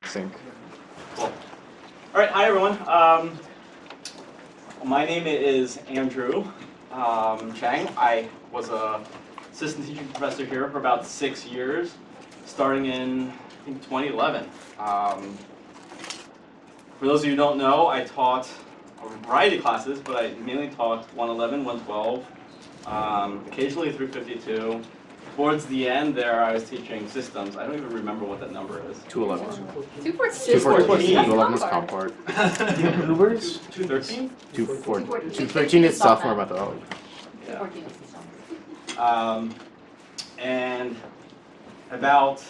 Sync. Cool. All right, hi everyone. My name is Andrew Tjang. I was a assistant teaching professor here for about 6 years, starting in, I think, 2011. For those of you who don't know, I taught a variety of classes, but I mainly taught 111, 112, occasionally 352. Towards the end there, I was teaching systems. I don't even remember what that number is. 211. 214. 211 is comp part. Ubers? 213? 213 is sophomore methodology. Yeah. And about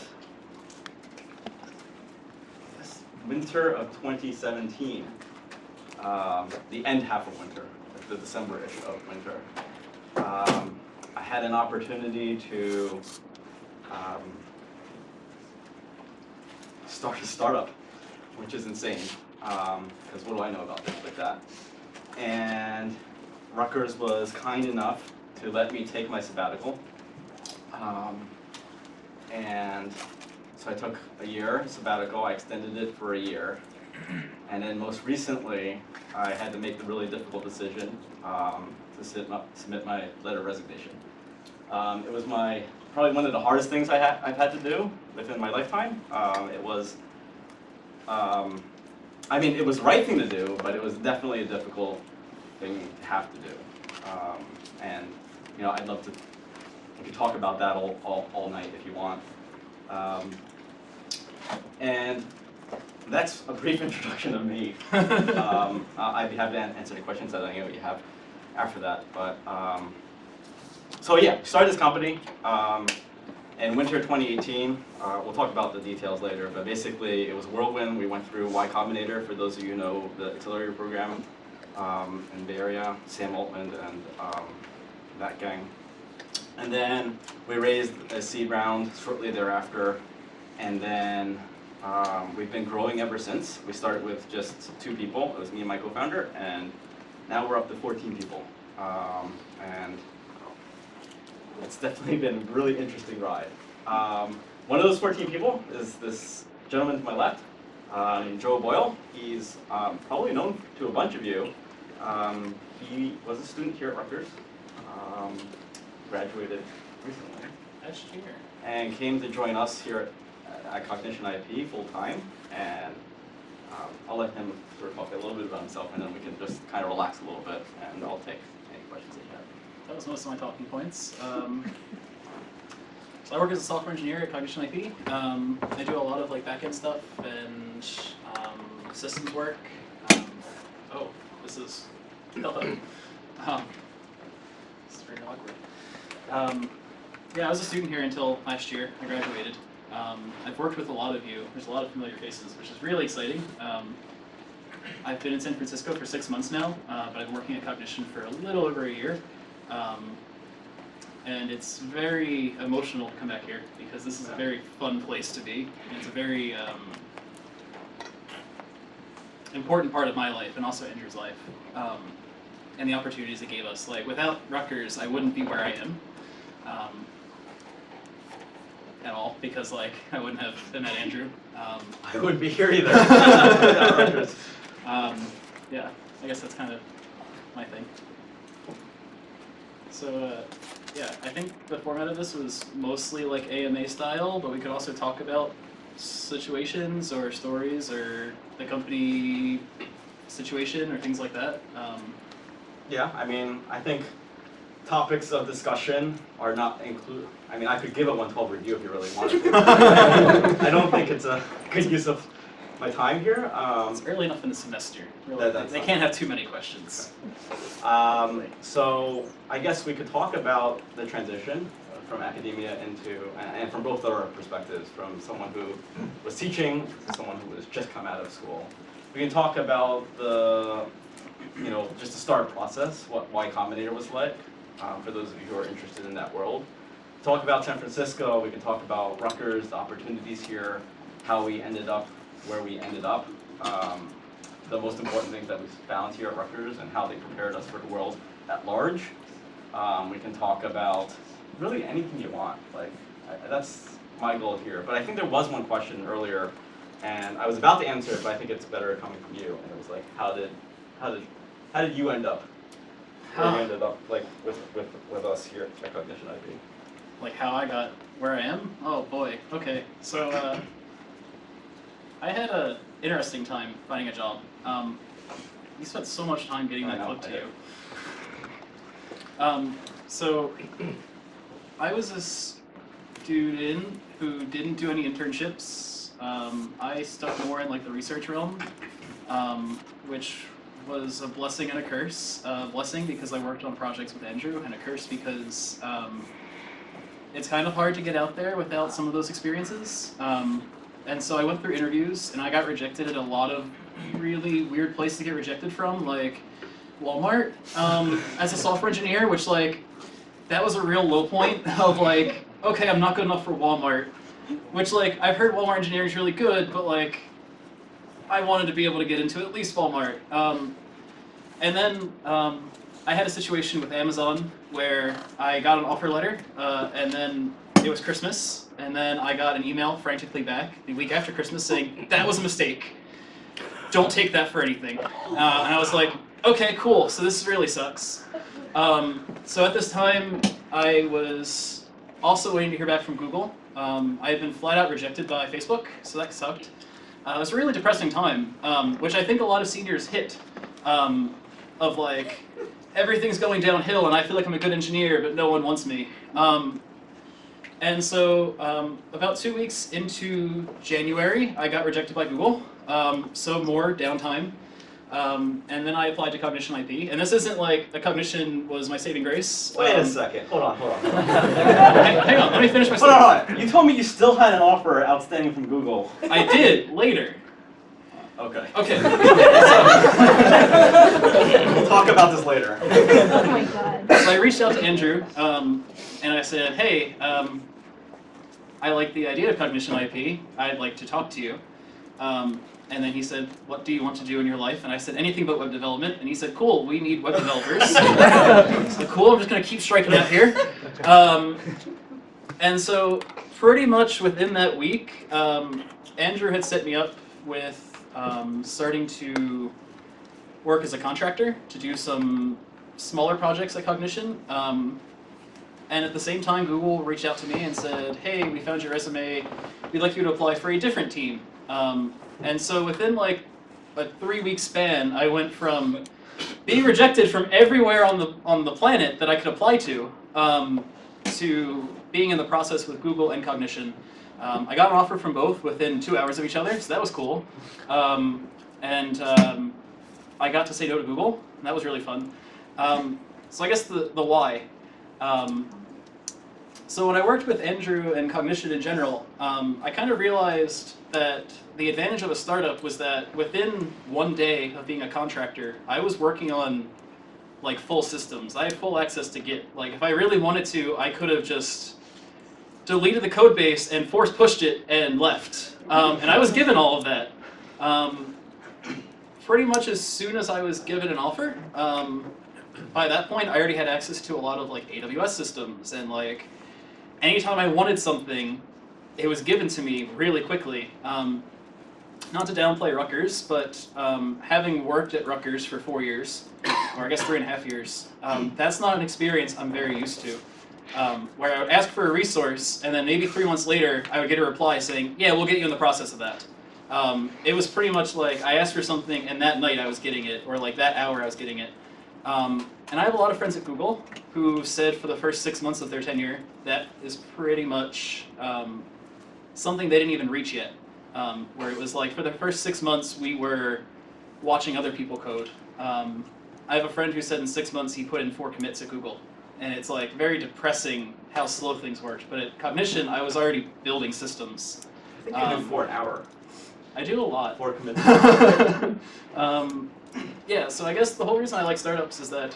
winter of 2017, the end half of winter, like the December-ish of winter, I had an opportunity to start a startup, which is insane, because what do I know about things like that? And Rutgers was kind enough to let me take my sabbatical. And so I took a year sabbatical, I extended it for a year. And then most recently, I had to make the really difficult decision to submit my letter of resignation. It was probably one of the hardest things I've had to do within my lifetime. It was the right thing to do, but it was definitely a difficult thing to have to do. And I'd love to, we could talk about that all night if you want. And that's a brief introduction of me. I'd be happy to answer any questions that any of you have after that. But so yeah, started this company in winter 2018. We'll talk about the details later, but basically it was a whirlwind. We went through Combinator, for those of you who know the accelerator program in the Bay Area, Sam Altman and that gang. And then we raised a seed round shortly thereafter, and then we've been growing ever since. We started with just 2 people. It was me and my co-founder, and now we're up to 14 people. And it's definitely been a really interesting ride. One of those 14 people is this gentleman to my left, named Joe Boyle. He's probably known to a bunch of you. He was a student here at Rutgers, graduated recently. Last year. And came to join us here at Cognition IP full time. And I'll let him sort of talk a little bit about himself, and then we can just kind of relax a little bit, and I'll take any questions that you have. That was most of my talking points. So I work as a software engineer at Cognition IP. I do a lot of back-end stuff and systems work. Oh, this is hello. This is very awkward. Yeah, I was a student here until last year. I graduated. I've worked with a lot of you. There's a lot of familiar faces, which is really exciting. I've been in San Francisco for 6 months now, but I've been working at Cognition for a little over a year. And it's very emotional to come back here because this is a very fun place to be. And it's a very important part of my life and also Andrew's life. And the opportunities it gave us. Without Rutgers, I wouldn't be where I am. At all, because I wouldn't have met Andrew. I wouldn't be here either. Yeah, I guess that's kind of my thing. So yeah, I think the format of this was mostly AMA style, but we could also talk about situations or stories or the company situation or things like that. Yeah, I think topics of discussion are not included. I could give a 112 review if you really wanted to. I don't think it's a good use of my time here. It's early enough in the semester. Really, they can't have too many questions. So I guess we could talk about the transition from academia into, and from both our perspectives, from someone who was teaching to someone who has just come out of school. We can talk about the, just the start process, why Combinator was like, for those of you who are interested in that world. Talk about San Francisco, we can talk about Rutgers, the opportunities here, how we ended up where we ended up, the most important things that we found here at Rutgers and how they prepared us for the world at large. We can talk about really anything you want. That's my goal here. But I think there was one question earlier And I was about to answer it, but I think it's better coming from you. And it was like, how did you end up? Where you ended up like with us here at Cognition IP? Like how I got where I am? Oh boy. Okay. So I had a interesting time finding a job. You spent so much time getting that clip to you. So I was a student who didn't do any internships. I stuck more in like the research realm, which was a blessing and a curse. Blessing because I worked on projects with Andrew, and a curse because it's kind of hard to get out there without some of those experiences. And so I went through interviews, and I got rejected at a lot of really weird places to get rejected from, like Walmart as a software engineer, which like, that was a real low point of like, okay, I'm not good enough for Walmart, which like, I've heard Walmart engineering is really good, but like, I wanted to be able to get into at least Walmart. And then I had a situation with Amazon where I got an offer letter, and then it was Christmas, and then I got an email frantically back the week after Christmas saying, that was a mistake. Don't take that for anything. And I was like, okay, cool, so this really sucks. So at this time, I was also waiting to hear back from Google. I had been flat out rejected by Facebook, so that sucked. It was a really depressing time, which I think a lot of seniors hit, of like, everything's going downhill and I feel like I'm a good engineer, but no one wants me. And so about 2 weeks into January, I got rejected by Google, so more downtime. And then I applied to Cognition IP, and this isn't like the Cognition was my saving grace. Wait a second, hold on. Hang on, let me finish my story. Hold on. You told me you still had an offer outstanding from Google. I did, later. Okay. Okay. We'll talk about this later. Oh my god. So I reached out to Andrew, and I said, hey, I like the idea of Cognition IP. I'd like to talk to you. And then he said, what do you want to do in your life? And I said, anything but web development. And he said, cool, we need web developers. So cool, I'm just going to keep striking out here. And so pretty much within that week, Andrew had set me up with starting to work as a contractor to do some smaller projects at Cognition. And at the same time, Google reached out to me and said, hey, we found your resume. We'd like you to apply for a different team. And so within like a 3-week span, I went from being rejected from everywhere on the planet that I could apply to being in the process with Google and Cognition. I got an offer from both within 2 hours of each other, so that was cool. I got to say no to Google, and that was really fun. So I guess the why. So when I worked with Andrew and Cognition in general, I kind of realized that the advantage of a startup was that within 1 day of being a contractor, I was working on like full systems. I had full access to Git. Like if I really wanted to, I could have just deleted the code base and force pushed it and left. And I was given all of that. Pretty much as soon as I was given an offer, by that point I already had access to a lot of like AWS systems, and like anytime I wanted something, it was given to me really quickly. Not to downplay Rutgers, but having worked at Rutgers for 4 years, or I guess 3.5 years, that's not an experience I'm very used to. Where I would ask for a resource, and then maybe 3 months later, I would get a reply saying, yeah, we'll get you in the process of that. It was pretty much like I asked for something, and that night I was getting it, or like that hour I was getting it. And I have a lot of friends at Google who said for the first 6 months of their tenure, that is pretty much something they didn't even reach yet. Where it was like for the first 6 months, we were watching other people code. I have a friend who said in 6 months he put in 4 commits at Google. And it's like very depressing how slow things worked. But at Cognition, I was already building systems. I think you do 4 an hour. I do a lot. 4 commits. Yeah, so I guess the whole reason I like startups is that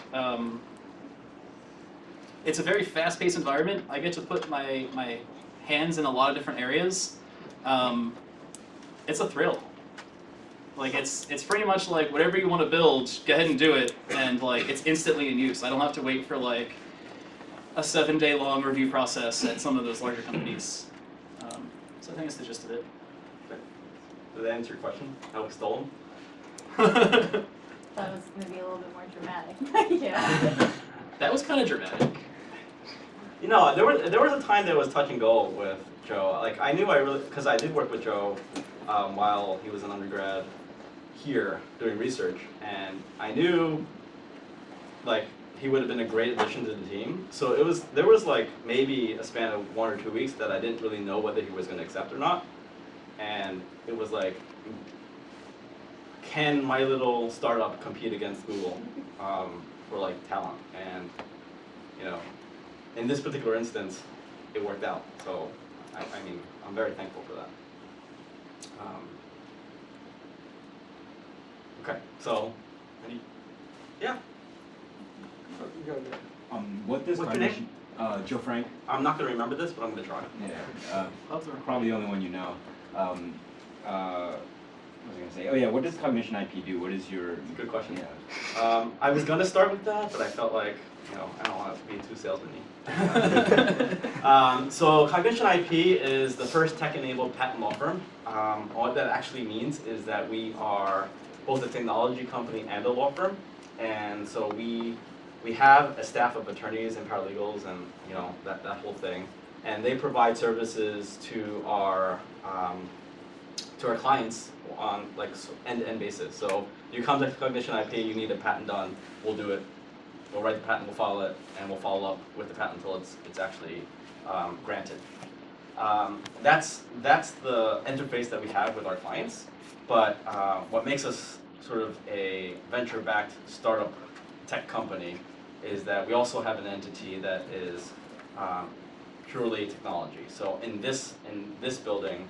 it's a very fast-paced environment. I get to put my hands in a lot of different areas. It's a thrill. Like it's pretty much like whatever you want to build, go ahead and do it, and like it's instantly in use. I don't have to wait for like a 7-day-long review process at some of those larger companies. So I think that's the gist of it. Did that answer your question? How we stole them? That was maybe a little bit more dramatic. Yeah. That was kind of dramatic. You know, there was a time that was touch and go with Joe. Like I knew because I did work with Joe while he was an undergrad here doing research, and I knew like he would have been a great addition to the team. So there was like maybe a span of 1 or 2 weeks that I didn't really know whether he was going to accept or not, and it was like, can my little startup compete against Google for like talent? And you know, in this particular instance, it worked out. So I mean, I'm very thankful for that. Okay, so yeah. What does What's your Cognition? Joe Frank. I'm not gonna remember this, but I'm gonna try. Yeah. Probably the only one you know. What was I gonna say? Oh yeah. What does Cognition IP do? What is your? Good question. Yeah. I was gonna start with that, but I felt like, you know, I don't want to be too salesman-y. So Cognition IP is the first tech-enabled patent law firm. What that actually means is that we are both a technology company and a law firm, and so we have a staff of attorneys and paralegals and you know that whole thing, and they provide services to our clients on like end-to-end basis. So you come to Cognition IP, you need a patent done, we'll do it. We'll write the patent, we'll file it, and we'll follow up with the patent until it's actually granted. That's the interface that we have with our clients. But what makes us sort of a venture-backed startup tech company is that we also have an entity that is purely technology. So in this building,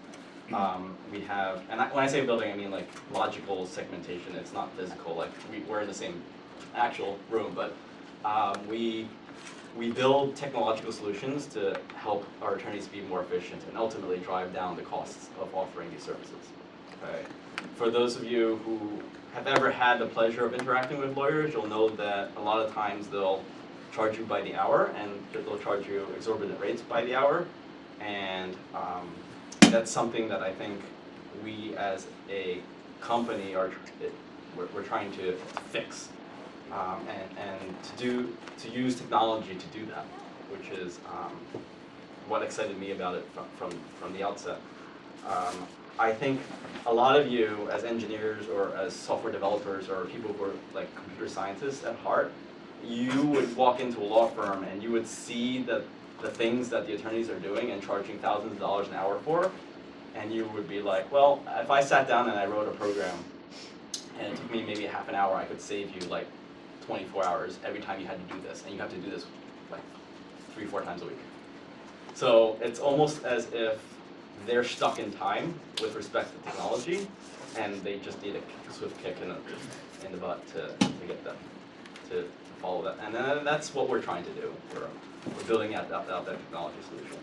we have, and when I say building, I mean like logical segmentation. It's not physical. Like we're in the same actual room, but we build technological solutions to help our attorneys be more efficient and ultimately drive down the costs of offering these services. Okay. For those of you who have ever had the pleasure of interacting with lawyers, you'll know that a lot of times they'll charge you by the hour, and they'll charge you exorbitant rates by the hour, and that's something that I think we as a company we're trying to fix, and to use technology to do that, which is what excited me about it from the outset. I think a lot of you as engineers or as software developers or people who are like computer scientists at heart, you would walk into a law firm and you would see the things that the attorneys are doing and charging thousands of dollars an hour for, and you would be like, well, if I sat down and I wrote a program and it took me maybe half an hour, I could save you like 24 hours every time you had to do this, and you have to do this like 3-4 times a week. So it's almost as if they're stuck in time with respect to technology, and they just need a swift kick in the butt to get them to follow that. And then that's what we're trying to do. We're building out that technology solution.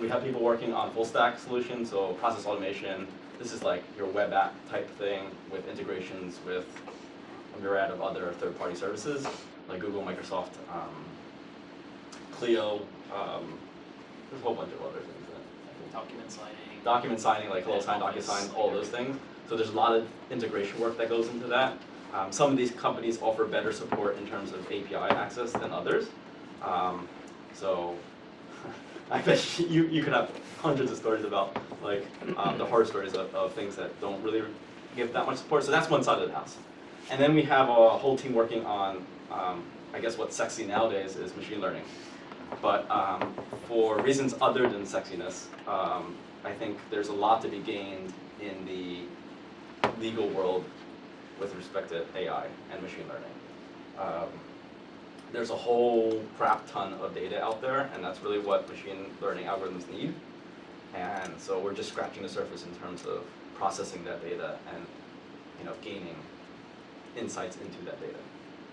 We have people working on full stack solutions, so process automation. This is like your web app type thing with integrations with a myriad of other third-party services like Google, Microsoft, Clio. There's a whole bunch of other things. Document signing, like HelloSign, DocuSign, all those things. So there's a lot of integration work that goes into that. Some of these companies offer better support in terms of API access than others. So I bet you could have hundreds of stories about like the horror stories of things that don't really give that much support. So that's one side of the house. And then we have a whole team working on, I guess what's sexy nowadays is machine learning. But for reasons other than sexiness, I think there's a lot to be gained in the legal world with respect to AI and machine learning. There's a whole crap ton of data out there, and that's really what machine learning algorithms need. And so we're just scratching the surface in terms of processing that data and gaining insights into that data.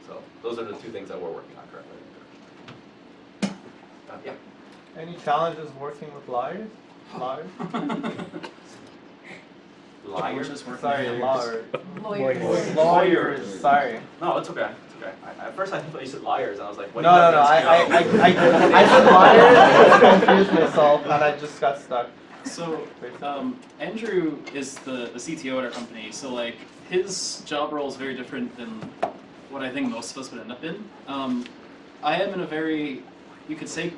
So those are the two things that we're working on currently. Yeah. Any challenges working with liars? Liars? Liars? Sorry, liars. Lawyers. Lawyers. Sorry. No, it's okay. It's okay. At first I thought you said liars, and I was like, what No. do you I said liars, and I confused myself, and I just got stuck. So, Andrew is the CTO at our company, so like his job role is very different than what I think most of us would end up in. I am in a very, you could say,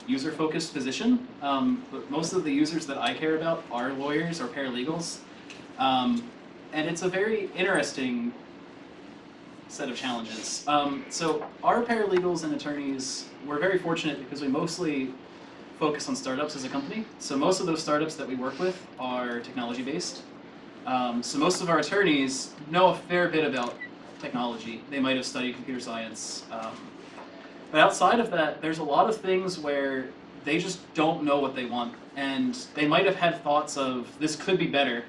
user-focused position, but most of the users that I care about are lawyers or paralegals, and it's a very interesting set of challenges. So our paralegals and attorneys, we're very fortunate because we mostly focus on startups as a company. So most of those startups that we work with are technology based. So most of our attorneys know a fair bit about technology. They might have studied computer science. But outside of that, there's a lot of things where they just don't know what they want. And they might have had thoughts of, this could be better,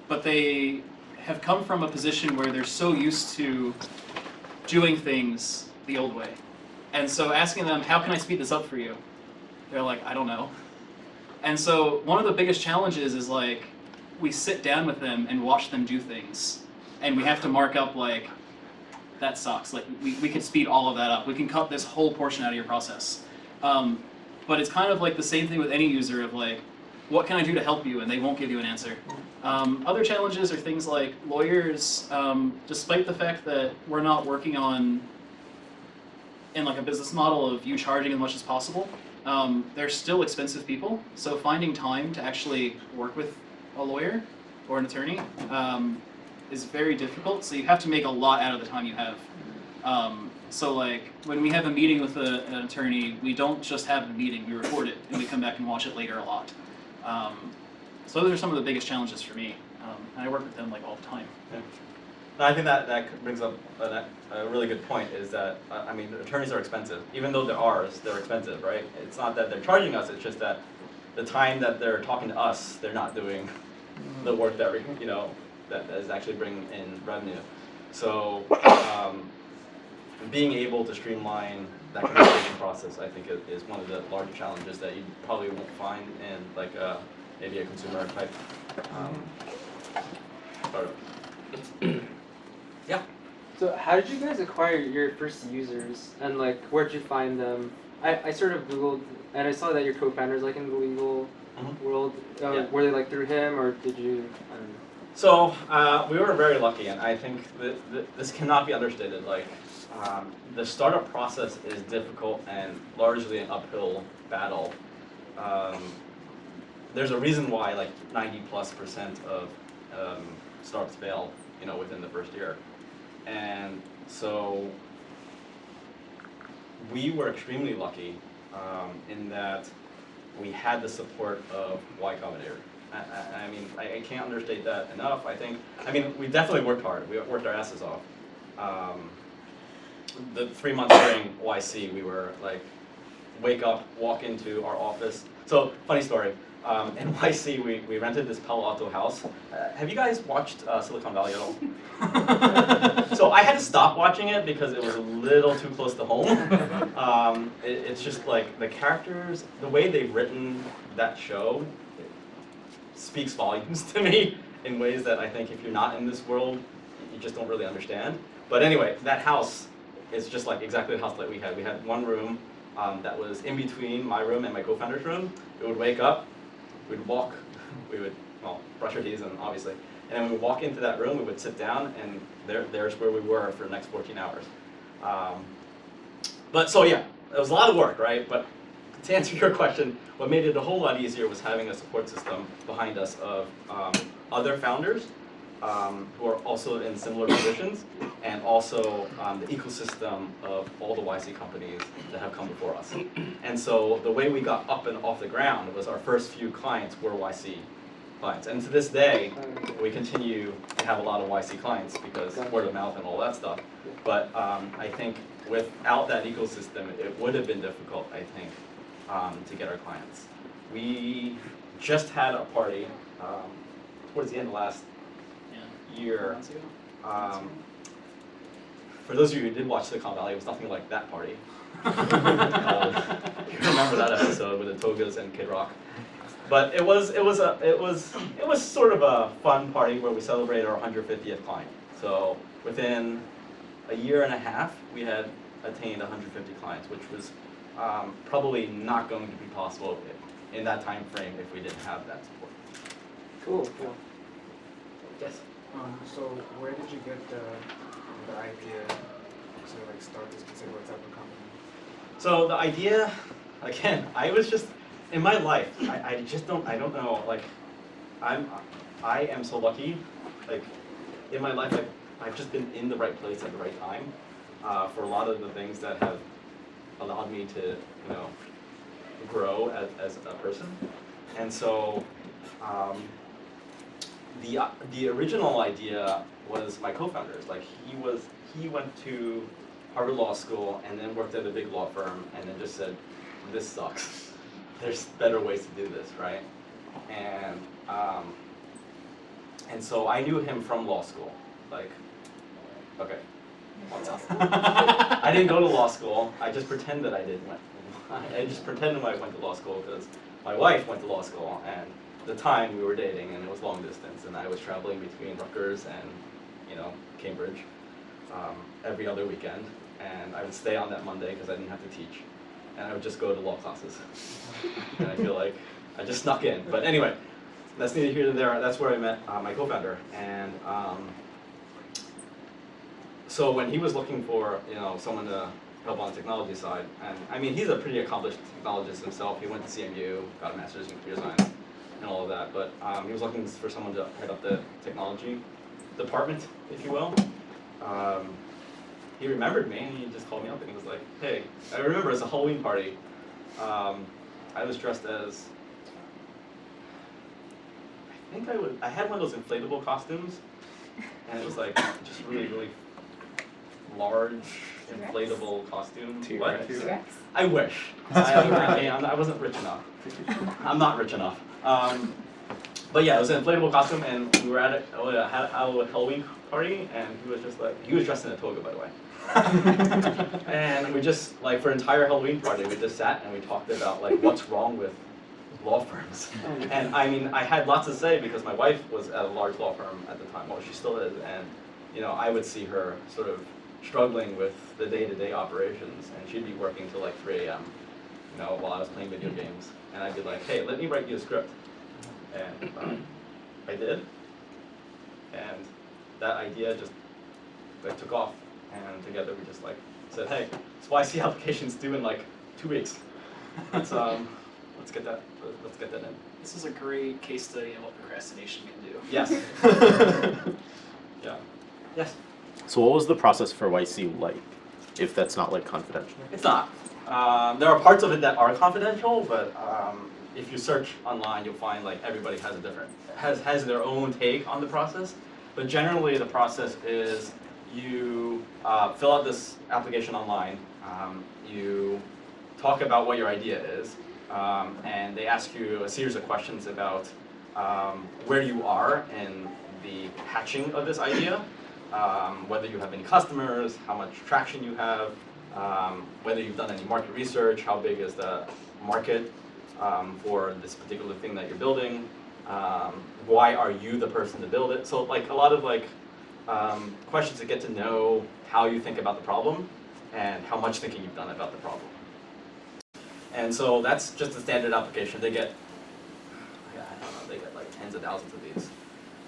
but they have come from a position where they're so used to doing things the old way. And so asking them, how can I speed this up for you? They're like, I don't know. And so one of the biggest challenges is like, we sit down with them and watch them do things. And we have to mark up like, that sucks. Like we could speed all of that up. We can cut this whole portion out of your process. But it's kind of like the same thing with any user of like, what can I do to help you? And they won't give you an answer. Other challenges are things like lawyers, despite the fact that we're not working on in like a business model of you charging as much as possible, they're still expensive people. So finding time to actually work with a lawyer or an attorney is very difficult. So you have to make a lot out of the time you have. So like when we have a meeting with an attorney, we don't just have the meeting, we record it and we come back and watch it later a lot. So those are some of the biggest challenges for me. And I work with them like all the time. Yeah. No, I think that brings up a really good point is that, I mean, attorneys are expensive. Even though they're ours, they're expensive, right? It's not that they're charging us, it's just that the time that they're talking to us, they're not doing the work that, that is actually bringing in revenue. So being able to streamline that communication process, I think, is one of the larger challenges that you probably won't find in like maybe a consumer type startup. Yeah. So how did you guys acquire your first users, and like where'd you find them? I sort of Googled, and I saw that your co-founder's like in the legal world. Yeah. Were they like through him, or did you, I don't know. So we were very lucky, and I think that this cannot be understated. Like the startup process is difficult and largely an uphill battle. There's a reason why like 90+% of startups fail, within the first year, and so we were extremely lucky in that we had the support of Y Combinator. I mean, I can't understate that enough. I mean, we definitely worked hard. We worked our asses off. The 3 months during YC, we were like, wake up, walk into our office. So, funny story. In YC, we rented this Palo Alto house. Have you guys watched Silicon Valley at all? So I had to stop watching it because it was a little too close to home. It's just like the characters, the way they've written that show, speaks volumes to me in ways that I think if you're not in this world, you just don't really understand. But anyway, that house is just like exactly the house that we had. We had one room that was in between my room and my co-founder's room. We would wake up, we'd walk, we would, brush our teeth and obviously, and then we would walk into that room, we would sit down, and there's where we were for the next 14 hours. But so yeah, it was a lot of work, right? But to answer your question, what made it a whole lot easier was having a support system behind us of other founders who are also in similar positions, and also the ecosystem of all the YC companies that have come before us. And so the way we got up and off the ground was our first few clients were YC clients. And to this day, we continue to have a lot of YC clients because word of mouth and all that stuff. But I think without that ecosystem, it would have been difficult, I think, to get our clients. We just had a party towards the end of last year. For those of you who did watch Silicon Valley, it was nothing like that party. You remember that episode with the togas and Kid Rock? But it was sort of a fun party where we celebrated our 150th client. So within a year and a half, we had attained 150 clients, which was probably not going to be possible in that time frame if we didn't have that support. Cool. Cool. Yes. So where did you get the idea to like start this particular type of company? So the idea, again, I was just in my life. I don't know. Like, I am so lucky. Like, in my life, I've just been in the right place at the right time for a lot of the things that have allowed me to, grow as a person. And so, the original idea was my co-founder's. Like, he went to Harvard Law School and then worked at a big law firm and then just said, this sucks. There's better ways to do this, right? And so I knew him from law school. Like, okay, what's up? I didn't go to law school. I just pretend that I did. I just pretended I went to law school because my wife went to law school, and at the time we were dating, and it was long distance, and I was traveling between Rutgers and Cambridge every other weekend, and I would stay on that Monday because I didn't have to teach, and I would just go to law classes, and I feel like I just snuck in. But anyway, that's neither here nor there. That's where I met my co-founder, and so when he was looking for someone to help on the technology side, and I mean he's a pretty accomplished technologist himself. He went to CMU, got a master's in computer science, and all of that. But he was looking for someone to head up the technology department, if you will. He remembered me, and he just called me up and he was like, "Hey, I remember it's a Halloween party. I was dressed as." I had one of those inflatable costumes, and it was like just really, really large inflatable costume. What? T-Rex? I wish. I wasn't rich enough. I'm not rich enough. But yeah, it was an inflatable costume, and we were at a Halloween party, and he was just like, he was dressed in a toga, by the way. And we just, like, for an entire Halloween party, we just sat and we talked about, like, what's wrong with law firms. And I mean, I had lots to say because my wife was at a large law firm at the time, well, she still is, and I would see her sort of struggling with the day-to-day operations, and she'd be working till like 3 a.m. While I was playing video games, and I'd be like, "Hey, let me write you a script," and I did, and that idea just took off, and together we just said, "Hey, this YC application's due in like 2 weeks. Let's get that in." This is a great case study on what procrastination can do. Yes. Yeah. Yes. So what was the process for YC like, if that's not like confidential? It's not. There are parts of it that are confidential, but if you search online, you'll find like everybody has a different, has their own take on the process. But generally, the process is you fill out this application online, you talk about what your idea is, and they ask you a series of questions about where you are in the hatching of this idea. Whether you have any customers, how much traction you have, whether you've done any market research, how big is the market for this particular thing that you're building, why are you the person to build it? So like a lot of questions to get to know how you think about the problem and how much thinking you've done about the problem. And so that's just a standard application. They get, they get like tens of thousands of these.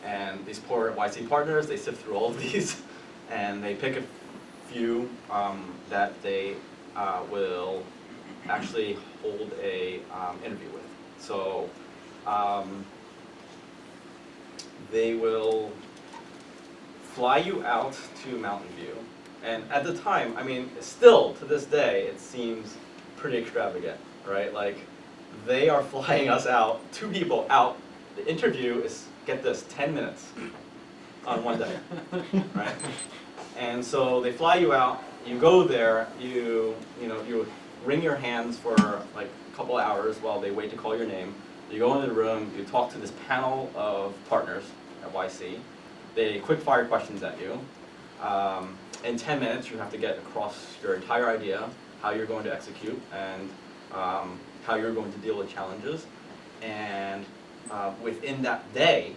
And these poor YC partners, they sift through all of these, and they pick a few that they will actually hold a interview with. So they will fly you out to Mountain View, and at the time, I mean, still to this day, it seems pretty extravagant, right? Like, they are flying us out, 2 people out. The interview is, get this, 10 minutes on one day, right? And so they fly you out, you go there, you wring your hands for like a couple hours while they wait to call your name. You go into the room, you talk to this panel of partners at YC. They quick fire questions at you. In 10 minutes, you have to get across your entire idea, how you're going to execute, and how you're going to deal with challenges. And within that day,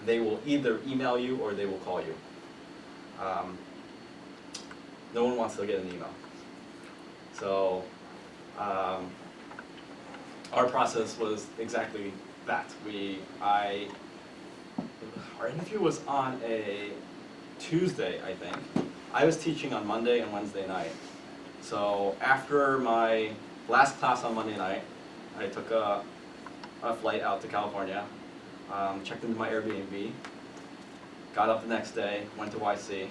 they will either email you or they will call you. No one wants to get an email. So Our process was exactly that. Our interview was on a Tuesday, I think. I was teaching on Monday and Wednesday night. So after my last class on Monday night, I took a flight out to California, checked into my Airbnb, got up the next day, went to YC,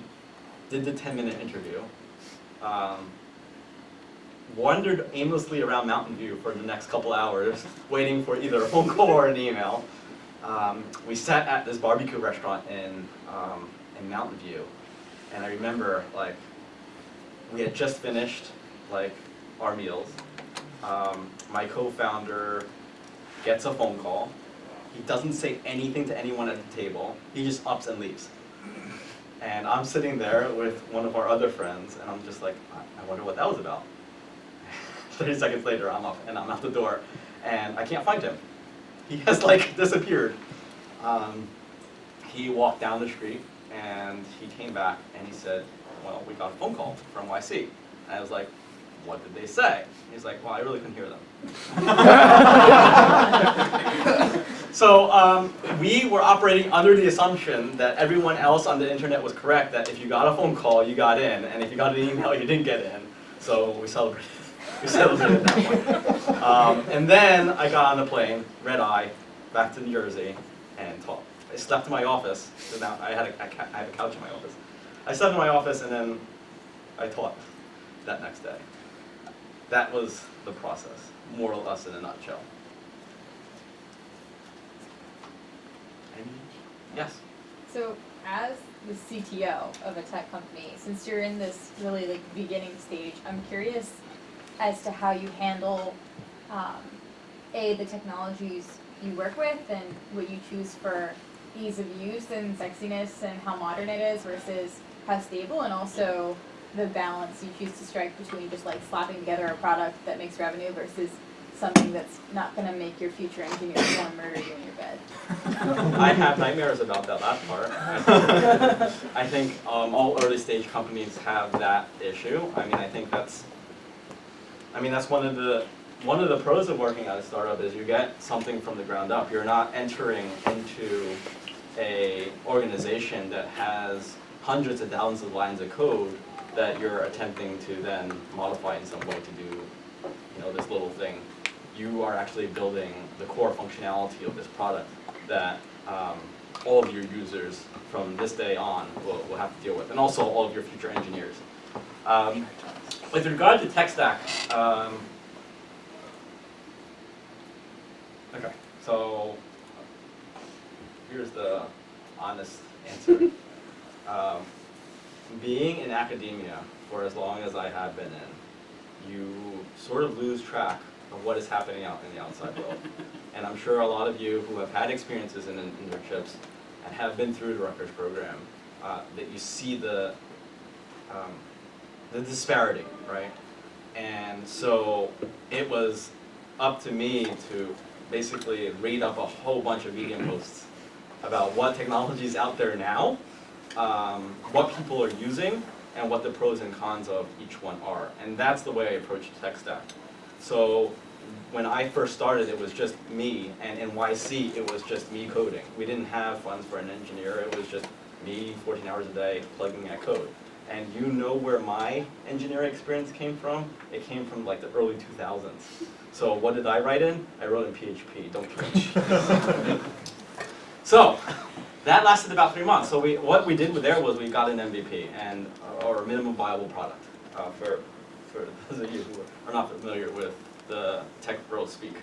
did the 10-minute interview, wandered aimlessly around Mountain View for the next couple hours, waiting for either a phone call or an email. We sat at this barbecue restaurant in Mountain View, and I remember like we had just finished like our meals. My co-founder gets a phone call. He doesn't say anything to anyone at the table. He just ups and leaves. And I'm sitting there with one of our other friends, and I'm just like, I wonder what that was about. 30 seconds later, I'm up and I'm out the door, and I can't find him. He has like disappeared. He walked down the street, and he came back, and he said, well, we got a phone call from YC. And I was like, what did they say? He's like, well, I really couldn't hear them. So we were operating under the assumption that everyone else on the internet was correct, that if you got a phone call, you got in, and if you got an email, you didn't get in. So we celebrated. We celebrated that point. And then I got on a plane, red eye, back to New Jersey, and taught. I slept in my office. So now I have a couch in my office. I slept in my office, and then I taught that next day. That was the process, more or less in a nutshell. Yes? So as the CTO of a tech company, since you're in this really like beginning stage, I'm curious as to how you handle the technologies you work with and what you choose for ease of use and sexiness and how modern it is versus how stable, and also the balance you choose to strike between just like slapping together a product that makes revenue versus something that's not going to make your future engineers want to murder you in your bed. I have nightmares about that last part. I think all early stage companies have that issue. I think that's one of the pros of working at a startup is you get something from the ground up. You're not entering into a organization that has hundreds of thousands of lines of code that you're attempting to then modify in some way to do, this little thing. You are actually building the core functionality of this product that all of your users from this day on will have to deal with, and also all of your future engineers. With regard to tech stack, okay, so here's the honest answer. Being in academia for as long as I have been in, you sort of lose track of what is happening out in the outside world. And I'm sure a lot of you who have had experiences in internships and have been through the Rutgers program, that you see the disparity, right? And so it was up to me to basically read up a whole bunch of Medium posts about what technology is out there now, what people are using, and what the pros and cons of each one are. And that's the way I approach the tech stack. So when I first started, it was just me, and in YC, it was just me coding. We didn't have funds for an engineer. It was just me 14 hours a day plugging at code. And you know where my engineering experience came from? It came from like the early 2000s. So what did I write in? I wrote in PHP, don't cringe. So that lasted about 3 months. So what we did there was we got an MVP, and or minimum viable product, for those of you who are not familiar with the tech world speak,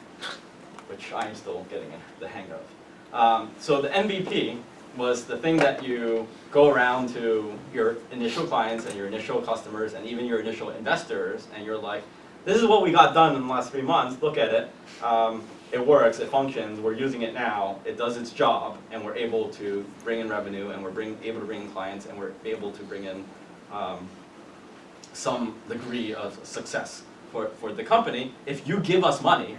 which I'm still getting the hang of. So the MVP was the thing that you go around to your initial clients and your initial customers and even your initial investors, and you're like, this is what we got done in the last 3 months, look at it. It works, it functions, we're using it now, it does its job, and we're able to bring in revenue, and we're able to bring in clients, and we're able to bring in some degree of success for the company. If you give us money,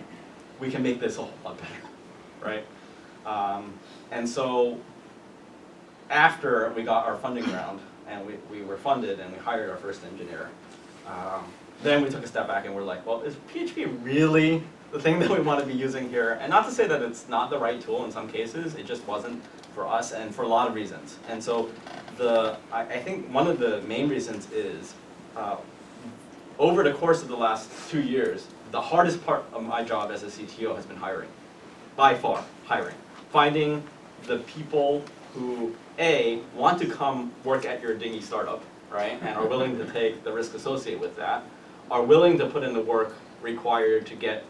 we can make this a whole lot better, right? And so after we got our funding round, and we were funded, and we hired our first engineer, then we took a step back and we're like, well, is PHP really the thing that we want to be using here? And not to say that it's not the right tool in some cases, it just wasn't for us and for a lot of reasons. And so I think one of the main reasons is over the course of the last 2 years, the hardest part of my job as a CTO has been hiring. By far, hiring. Finding the people who, A, want to come work at your dingy startup, right, and are willing to take the risk associated with that, are willing to put in the work required to get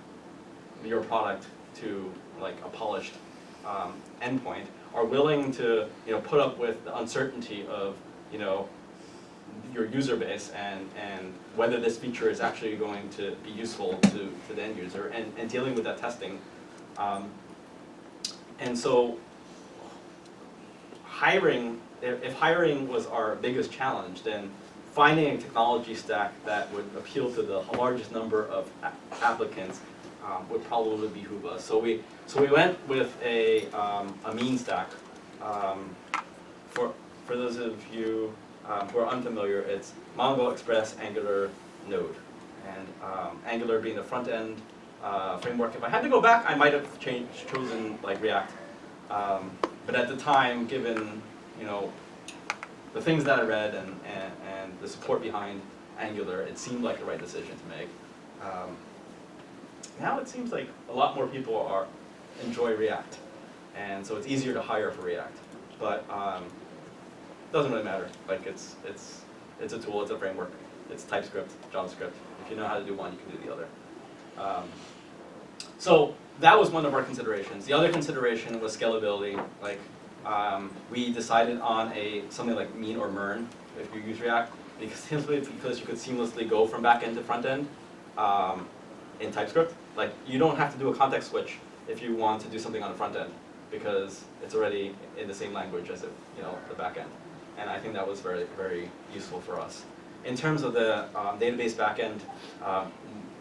your product to like a polished endpoint, are willing to put up with the uncertainty of your user base and whether this feature is actually going to be useful to the end user and dealing with that testing. And so hiring, if hiring was our biggest challenge, then finding a technology stack that would appeal to the largest number of applicants would probably behoove us. So we went with a mean stack. For those of you who are unfamiliar, it's Mongo, Express, Angular, Node, and Angular being the front end framework. If I had to go back, I might have chosen like React, but at the time, given the things that I read and the support behind Angular, it seemed like the right decision to make. Now it seems like a lot more people enjoy React, and so it's easier to hire for React. But it doesn't really matter. Like it's a tool, it's a framework, it's TypeScript, JavaScript. If you know how to do one, you can do the other. So that was one of our considerations. The other consideration was scalability. Like we decided on something like mean or MERN if you use React, simply because you could seamlessly go from back end to front end in TypeScript. Like you don't have to do a context switch if you want to do something on the front end, because it's already in the same language as the back end. And I think that was very, very useful for us. In terms of the database backend,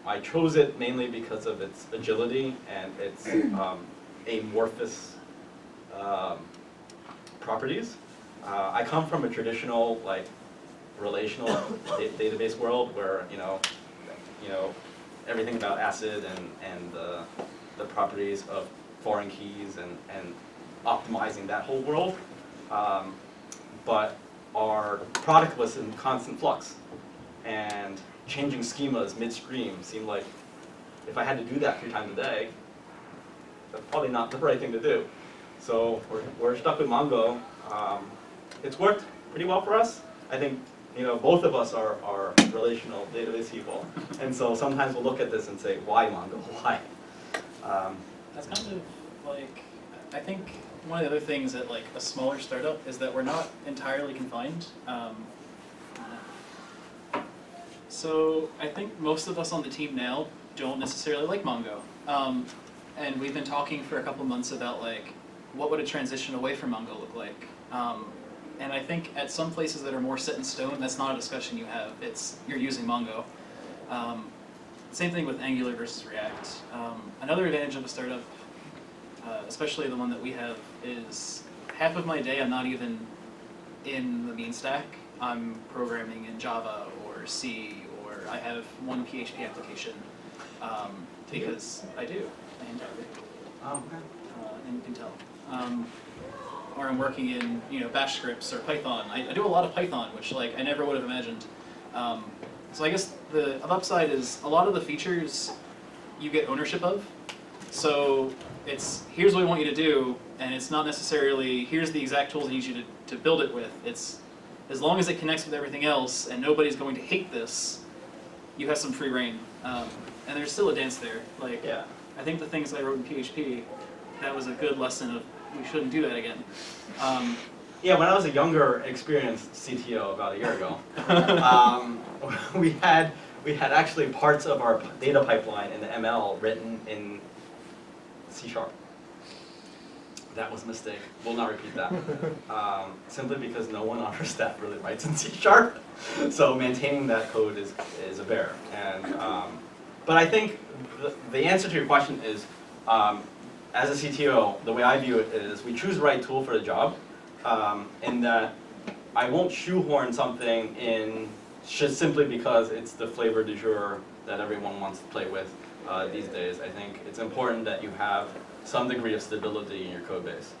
I chose it mainly because of its agility and its amorphous properties. I come from a traditional relational database world where everything about ACID and the properties of foreign keys and optimizing that whole world. But our product was in constant flux, and changing schemas midstream seemed like if I had to do that 3 times a day, that's probably not the right thing to do. So we're stuck with Mongo. It's worked pretty well for us. I think both of us are relational database people, and so sometimes we'll look at this and say, why Mongo? Why? That's kind of like, I think one of the other things at like a smaller startup is that we're not entirely confined. So I think most of us on the team now don't necessarily like Mongo. And we've been talking for a couple months about like, what would a transition away from Mongo look like? And I think at some places that are more set in stone, that's not a discussion you have. It's you're using Mongo. Same thing with Angular versus React. Another advantage of a startup, especially the one that we have, is half of my day I'm not even in the mean stack. I'm programming in Java or C, or I have one PHP application because I do. I Intel. Or I'm working in Bash scripts or Python. I do a lot of Python, which like I never would have imagined. So I guess the upside is a lot of the features you get ownership of. So it's here's what we want you to do, and it's not necessarily here's the exact tools I need you to build it with. It's as long as it connects with everything else and nobody's going to hate this, you have some free reign. And there's still a dance there. Like Yeah. I think the things I wrote in PHP, that was a good lesson of we shouldn't do that again. Yeah, when I was a younger, experienced CTO about a year ago, we had actually parts of our data pipeline in the ML written in C#. That was a mistake. We'll not repeat that. Simply because no one on our staff really writes in C#. So maintaining that code is a bear. And but I think the answer to your question is, as a CTO, the way I view it is we choose the right tool for the job, in that I won't shoehorn something in just simply because it's the flavor du jour that everyone wants to play with these days. I think it's important that you have some degree of stability in your code base.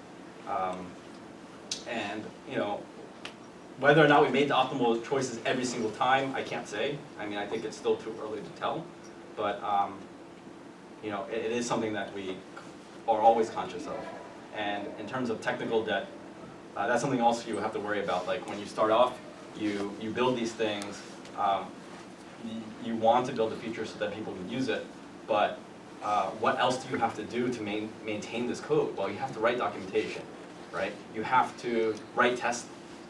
And you know, whether or not we made the optimal choices every single time, I can't say. I mean, I think it's still too early to tell. But you know, it is something that we are always conscious of. And in terms of technical debt, that's something else you have to worry about. Like when you start off, you build these things. You want to build a feature so that people can use it, but what else do you have to do to maintain this code? Well, you have to write documentation, right? You have to write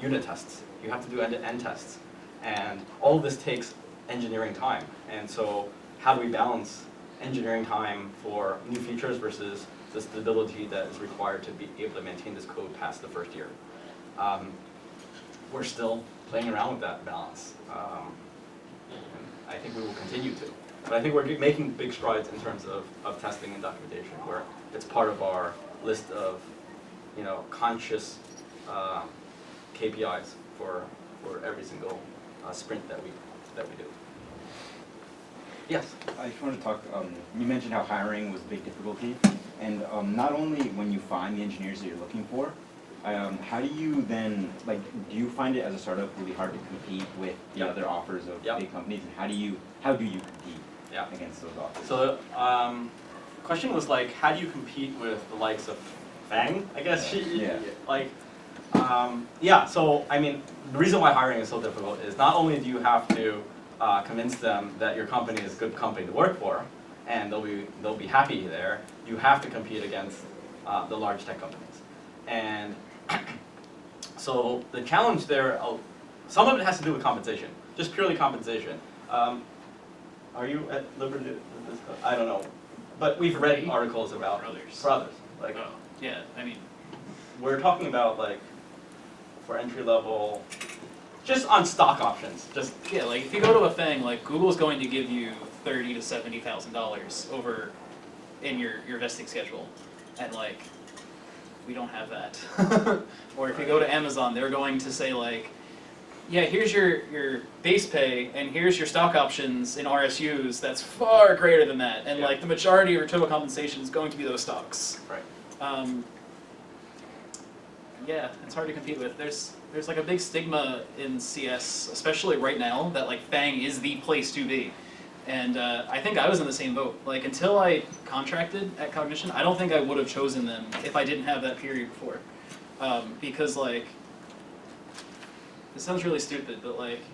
unit tests. You have to do end-to-end tests. And all of this takes engineering time. And so how do we balance engineering time for new features versus the stability that is required to be able to maintain this code past the first year? We're still playing around with that balance. I think we will continue to. But I think we're making big strides in terms of testing and documentation, where it's part of our list of, you know, conscious KPIs for every single sprint that we do. Yes. I just wanted to talk, you mentioned how hiring was a big difficulty, and not only when you find the engineers that you're looking for, how do you then, like, do you find it as a startup really hard to compete with the other offers of big companies, and how do you compete against those offers? So the question was like, how do you compete with the likes of Fang, I guess? Yeah. Like, yeah, so I mean, the reason why hiring is so difficult is not only do you have to convince them that your company is a good company to work for, and they'll be happy there, you have to compete against the large tech companies. And so the challenge there, some of it has to do with compensation, just purely compensation. Are you at liberty to discuss? I don't know, but we've read articles about brothers. Like, Yeah, I mean, we're talking about like for entry level, just on stock options. Just yeah, like if you go to a thing, like Google's going to give you $30,000 to $70,000 over in your vesting schedule, and like we don't have that. Or if you go to Amazon, they're going to say like, yeah, here's your base pay, and here's your stock options in RSUs. That's far greater than that, and like the majority of your total compensation is going to be those stocks. right. Yeah, it's hard to compete with. There's like a big stigma in CS, especially right now, that like Fang is the place to be. And I think I was in the same boat. Like until I contracted at Cognition, I don't think I would have chosen them if I didn't have that period before. Because like, it sounds really stupid, but like, have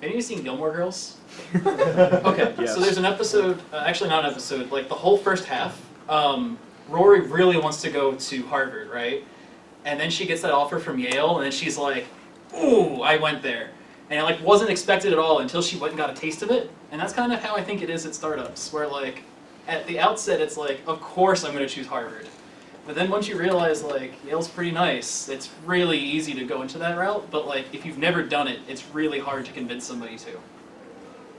any of you seen Gilmore Girls? Okay, Yes. so there's an episode, actually not an episode, like the whole first half, Rory really wants to go to Harvard, right? And then she gets that offer from Yale, and then she's like, ooh, I went there. And it like wasn't expected at all until she went and got a taste of it. And that's kind of how I think it is at startups, where like, at the outset it's like, of course I'm going to choose Harvard. But then once you realize like, Yale's pretty nice, it's really easy to go into that route, but like, if you've never done it, it's really hard to convince somebody to.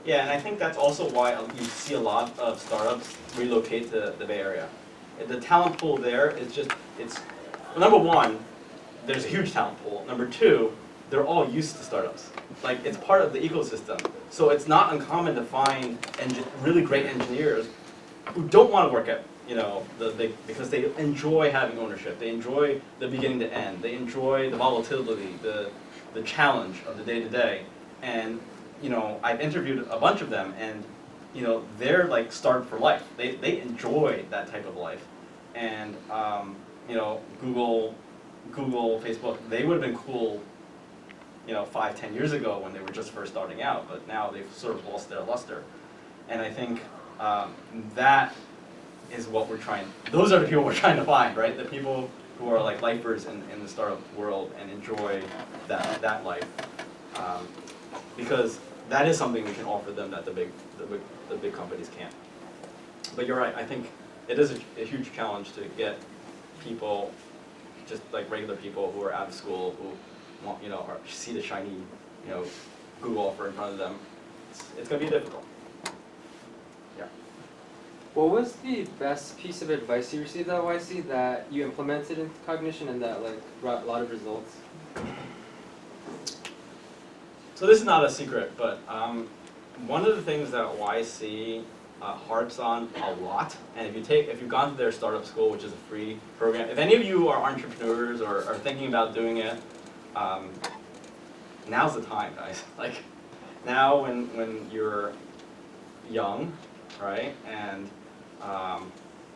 Yeah, and I think that's also why you see a lot of startups relocate to the Bay Area. The talent pool there is just, it's, number one, there's a huge talent pool. Number two, they're all used to startups. Like, it's part of the ecosystem. So it's not uncommon to find really great engineers who don't want to work at, you know, because they enjoy having ownership. They enjoy the beginning to end. They enjoy the volatility, the challenge of the day-to-day. And, you know, I've interviewed a bunch of them, and, you know, they're like starved for life. They enjoy that type of life. And, you know, Google, Facebook, they would have been cool, you know, 5-10 years ago when they were just first starting out, but now they've sort of lost their luster. And I think that is what we're those are the people we're trying to find, right? The people who are like lifers in the startup world and enjoy that life. Because that is something we can offer them that the big companies can't. But you're right, I think it is a huge challenge to get people, just like regular people who are out of school, who want, you know, or see the shiny, you know, Google offer in front of them. It's going to be difficult. Yeah. What was the best piece of advice you received at YC that you implemented in Cognition and that like brought a lot of results? So this is not a secret, but one of the things that YC harps on a lot, and if you've gone to their startup school, which is a free program, if any of you are entrepreneurs or are thinking about doing it, now's the time, guys. Like now, when you're young, right, and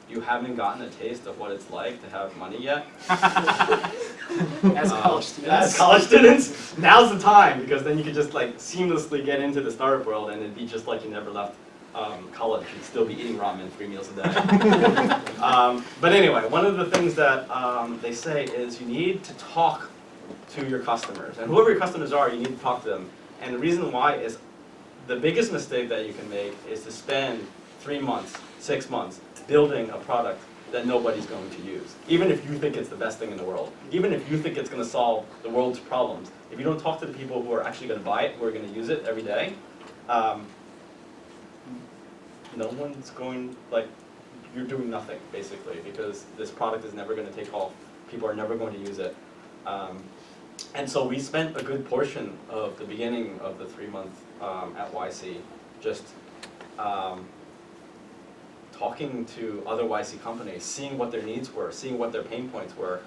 you haven't gotten a taste of what it's like to have money yet. As college students. As college students, now's the time, because then you could just like seamlessly get into the startup world, and it'd be just like you never left college. You'd still be eating ramen 3 meals a day. But anyway, one of the things that they say is you need to talk to your customers, and whoever your customers are, you need to talk to them. And the reason why is the biggest mistake that you can make is to spend 3 months, 6 months building a product that nobody's going to use. Even if you think it's the best thing in the world. Even if you think it's going to solve the world's problems. If you don't talk to the people who are actually going to buy it, who are going to use it every day, no one's going, like, you're doing nothing, basically, because this product is never going to take off. People are never going to use it. And so we spent a good portion of the beginning of the 3 month at YC just talking to other YC companies, seeing what their needs were, seeing what their pain points were,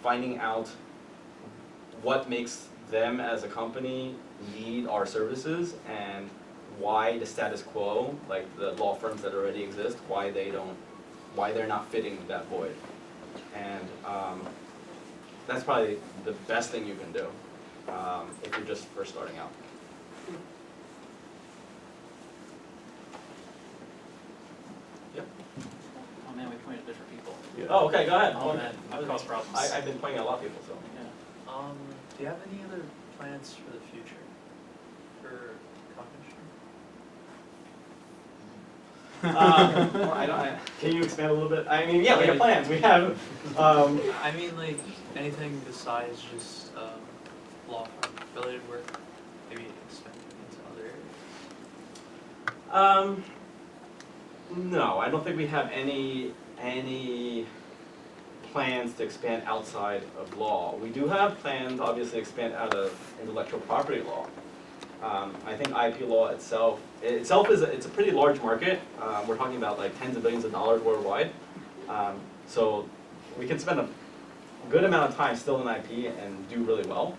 finding out what makes them as a company need our services, and why the status quo, like the law firms that already exist, why they're not fitting that void. And that's probably the best thing you can do if you're just first starting out. Oh man, we pointed at different people. Oh, okay, go ahead. Oh man, I've caused problems. I've been pointing at a lot of people, so. Yeah. Do you have any other plans for the future for Cognition? Can you expand a little bit? I mean, yeah, we have plans. We have. I mean, like anything besides just law firm related work, maybe expand into other areas. No, I don't think we have any plans to expand outside of law. We do have plans, obviously, to expand out of intellectual property law. I think IP law itself is it's a pretty large market. We're talking about like tens of billions of dollars worldwide. So we can spend a good amount of time still in IP and do really well,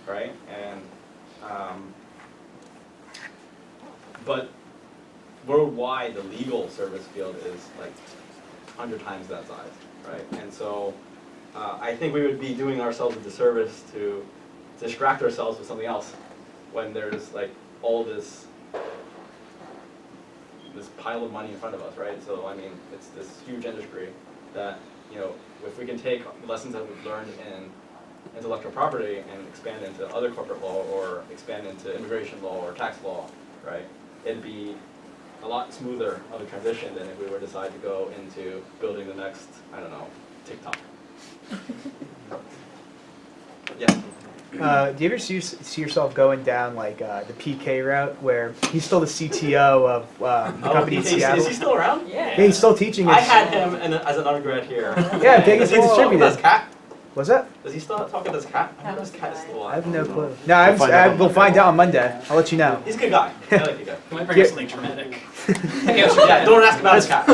right? And but worldwide, the legal service field is like 100 times that size, right? And so I think we would be doing ourselves a disservice to distract ourselves with something else when there's like all this pile of money in front of us, right? So I mean, it's this huge industry that, you know, if we can take lessons that we've learned in intellectual property and expand into other corporate law, or expand into immigration law or tax law, right? It'd be a lot smoother of a transition than if we were to decide to go into building the next, I don't know, TikTok. Yeah. Do you ever see yourself going down like the PK route, where he's still the CTO of the company in Seattle? Is he still around? Yeah. Yeah, he's still teaching. I had him as an undergrad here. Yeah, Vegas Does he still talk about his distributed. cat? What's that? Does he still talk about his cat? I know his cat is still I alive. have no clue. No, we'll find out on Monday. I'll let you know. He's a good guy. I like the guy. He might bring up something dramatic. Yeah, don't ask about his cat.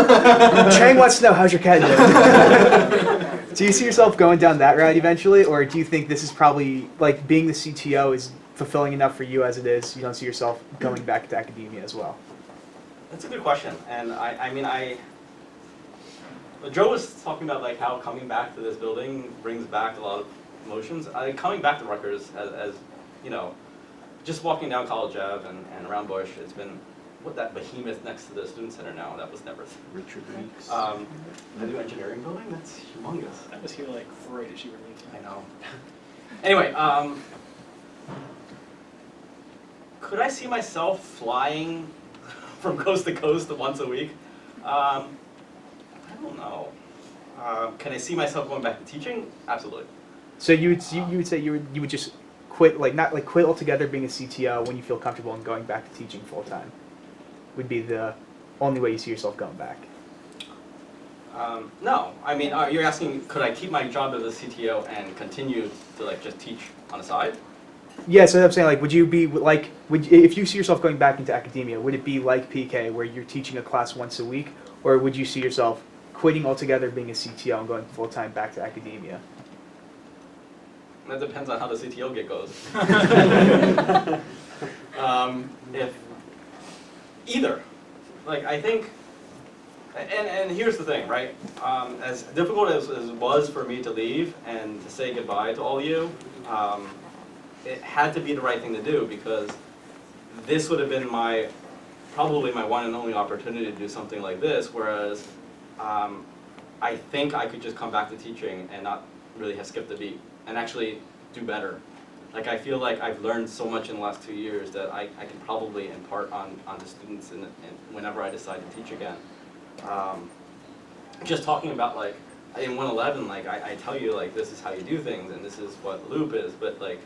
Chang wants to know, how's your cat doing? Do you see yourself going down that route eventually, or do you think this is probably, like, being the CTO is fulfilling enough for you as it is? You don't see yourself going back to academia as well? That's a good question, and I mean, Joe was talking about like how coming back to this building brings back a lot of emotions. Coming back to Rutgers, as you know, just walking down College Ave and around Bush, it's been that behemoth next to the Student Center now. That was never. Richard Weeks. The new engineering building, that's humongous. That was here like right as you were leaving. I know. Anyway, could I see myself flying from coast to coast once a week? I don't know. Can I see myself going back to teaching? Absolutely. So you would say you would just quit, like not like quit altogether being a CTO when you feel comfortable in going back to teaching full time, would be the only way you see yourself going back. No, I mean, you're asking, could I keep my job as a CTO and continue to like just teach on the side? Yeah, so I'm saying, like, would you be like, if you see yourself going back into academia, would it be like PK, where you're teaching a class once a week, or would you see yourself quitting altogether, being a CTO, and going full time back to academia? That depends on how the CTO gig goes. If either, like I think, and here's the thing, right? As difficult as it was for me to leave and to say goodbye to all you, it had to be the right thing to do, because this would have been probably my one and only opportunity to do something like this, whereas I think I could just come back to teaching and not really have skipped a beat and actually do better. Like I feel like I've learned so much in the last 2 years that I can probably impart on the students and whenever I decide to teach again. Just talking about like in 111, like I tell you like this is how you do things and this is what loop is, but like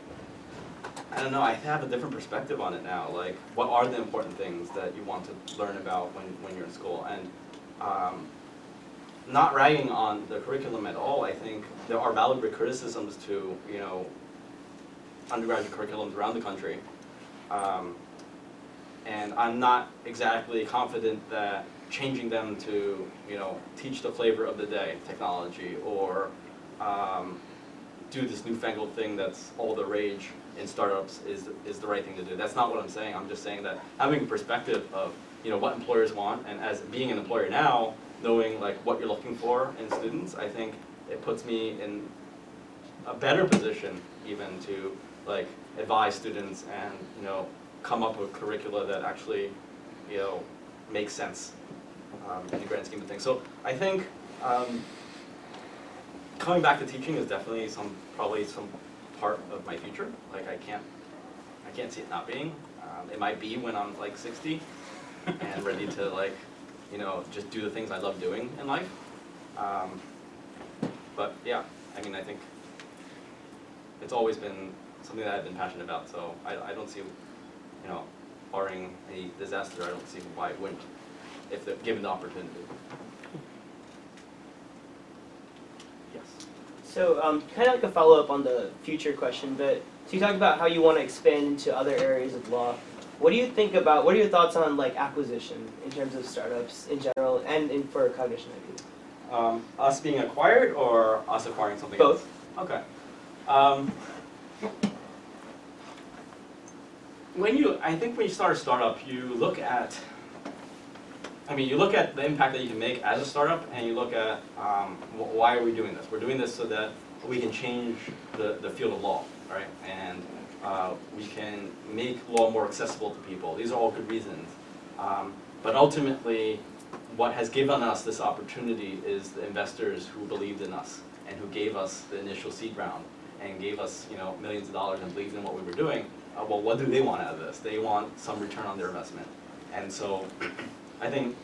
I don't know, I have a different perspective on it now. Like what are the important things that you want to learn about when you're in school? And not ragging on the curriculum at all, I think there are valid criticisms to, you know, undergraduate curriculums around the country. And I'm not exactly confident that changing them to, you know, teach the flavor of the day technology or do this newfangled thing that's all the rage in startups is the right thing to do. That's not what I'm saying. I'm just saying that having a perspective of, you know, what employers want, and as being an employer now, knowing like what you're looking for in students, I think it puts me in a better position even to like advise students and, you know, come up with curricula that actually, you know, makes sense in the grand scheme of things. So I think coming back to teaching is definitely probably some part of my future. Like I can't see it not being. It might be when I'm like 60 and ready to like, you know, just do the things I love doing in life. But yeah, I mean, I think it's always been something that I've been passionate about. So I don't see, you know, barring any disaster, I don't see why it wouldn't, if they're given the opportunity. Yes. So kind of like a follow-up on the future question, but so you talked about how you want to expand into other areas of law. What do you think about, what are your thoughts on like acquisition in terms of startups in general and for Cognition IP? Us being acquired or us acquiring something Both. else? Okay. I think when you start a startup, you look at, you look at the impact that you can make as a startup, and you look at why are we doing this? We're doing this so that we can change the field of law, right? And we can make law more accessible to people. These are all good reasons. But ultimately, what has given us this opportunity is the investors who believed in us and who gave us the initial seed round and gave us, you know, millions of dollars and believed in what we were doing. Well, what do they want out of this? They want some return on their investment. And so I think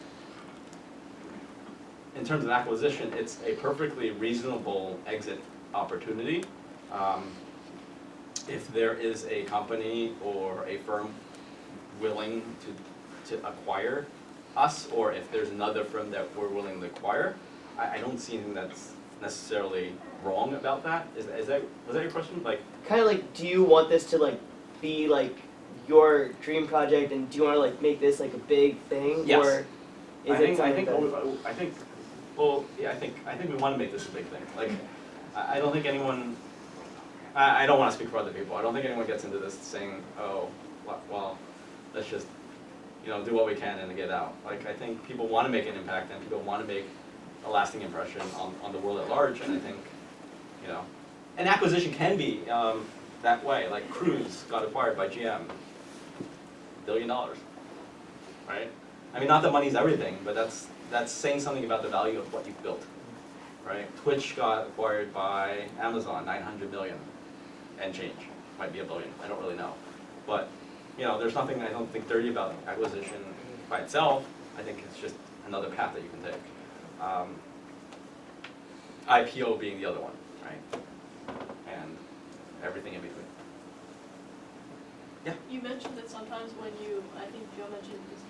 in terms of acquisition, it's a perfectly reasonable exit opportunity. If there is a company or a firm willing to acquire us, or if there's another firm that we're willing to acquire, I don't see anything that's necessarily wrong about that. Was that your question? Like, Kind of like, do you want this to like be like your dream project, and do you want to like make this like a big thing, yes. or is I think we want to make this a big thing. Like, I don't think anyone. I don't want to speak for other people. I don't think anyone gets into this saying, "Oh, well, let's just, you know, do what we can and get out." Like, I think people want to make an impact, and people want to make a lasting impression on the world at large. And I think, you know, an acquisition can be that way. Like Cruise got acquired by GM, $1 billion, right? I mean, not that money's everything, but that's saying something about the value of what you've built, right? Twitch got acquired by Amazon, 900 million and change. Might be $1 billion, I don't really know. But, you know, there's nothing I don't think dirty about acquisition by itself. I think it's just another path that you can take. IPO being the other one, right? And everything in between. Yeah? You mentioned that sometimes when you, I think Joe mentioned this,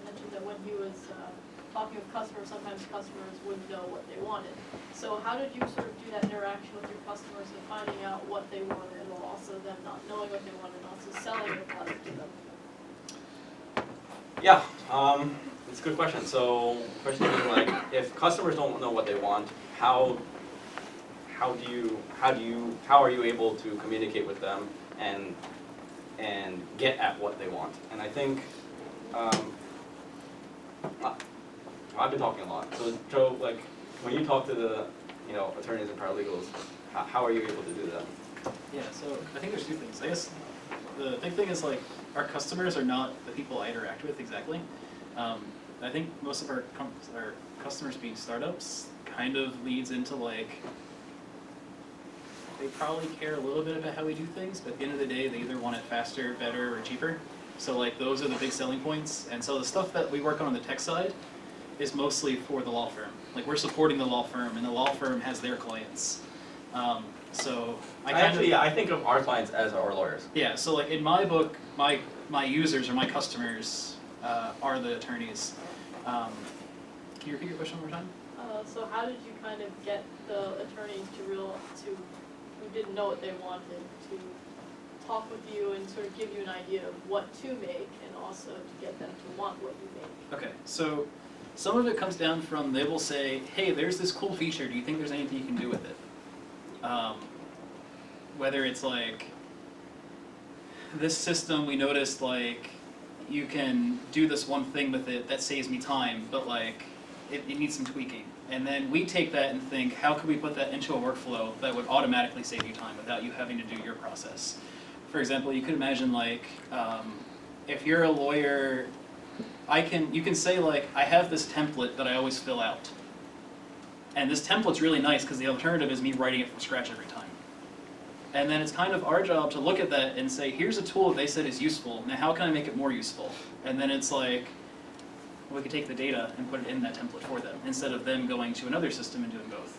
mentioned that when he was talking with customers, sometimes customers wouldn't know what they wanted. So how did you sort of do that interaction with your customers and finding out what they wanted while also them not knowing what they wanted and also selling your product to them? Yeah, it's a good question. So, question is like, if customers don't know what they want, how are you able to communicate with them and get at what they want? And I think I've been talking a lot. So Joe, like when you talk to the attorneys and paralegals, how are you able to do that? Yeah, so I think there's two things. I guess the big thing is like our customers are not the people I interact with exactly. I think most of our customers being startups kind of leads into like they probably care a little bit about how we do things, but at the end of the day, they either want it faster, better, or cheaper. So like those are the big selling points. And so the stuff that we work on the tech side is mostly for the law firm. Like we're supporting the law firm, and the law firm has their clients. So I think of our clients as our lawyers. Yeah. So like in my book, my users or my customers are the attorneys. Can you repeat your question one more time? So how did you kind of get the attorneys who didn't know what they wanted to talk with you and sort of give you an idea of what to make and also to get them to want what you make? Okay, so some of it comes down from they will say, hey, there's this cool feature, do you think there's anything you can do with it? Whether it's like, this system we noticed like, you can do this one thing with it that saves me time, but like, it needs some tweaking. And then we take that and think, how could we put that into a workflow that would automatically save you time without you having to do your process? For example, you could imagine like, if you're a lawyer, you can say like, I have this template that I always fill out. And this template's really nice because the alternative is me writing it from scratch every time. And then it's kind of our job to look at that and say, here's a tool that they said is useful, now how can I make it more useful? And then it's like, we could take the data and put it in that template for them, instead of them going to another system and doing both.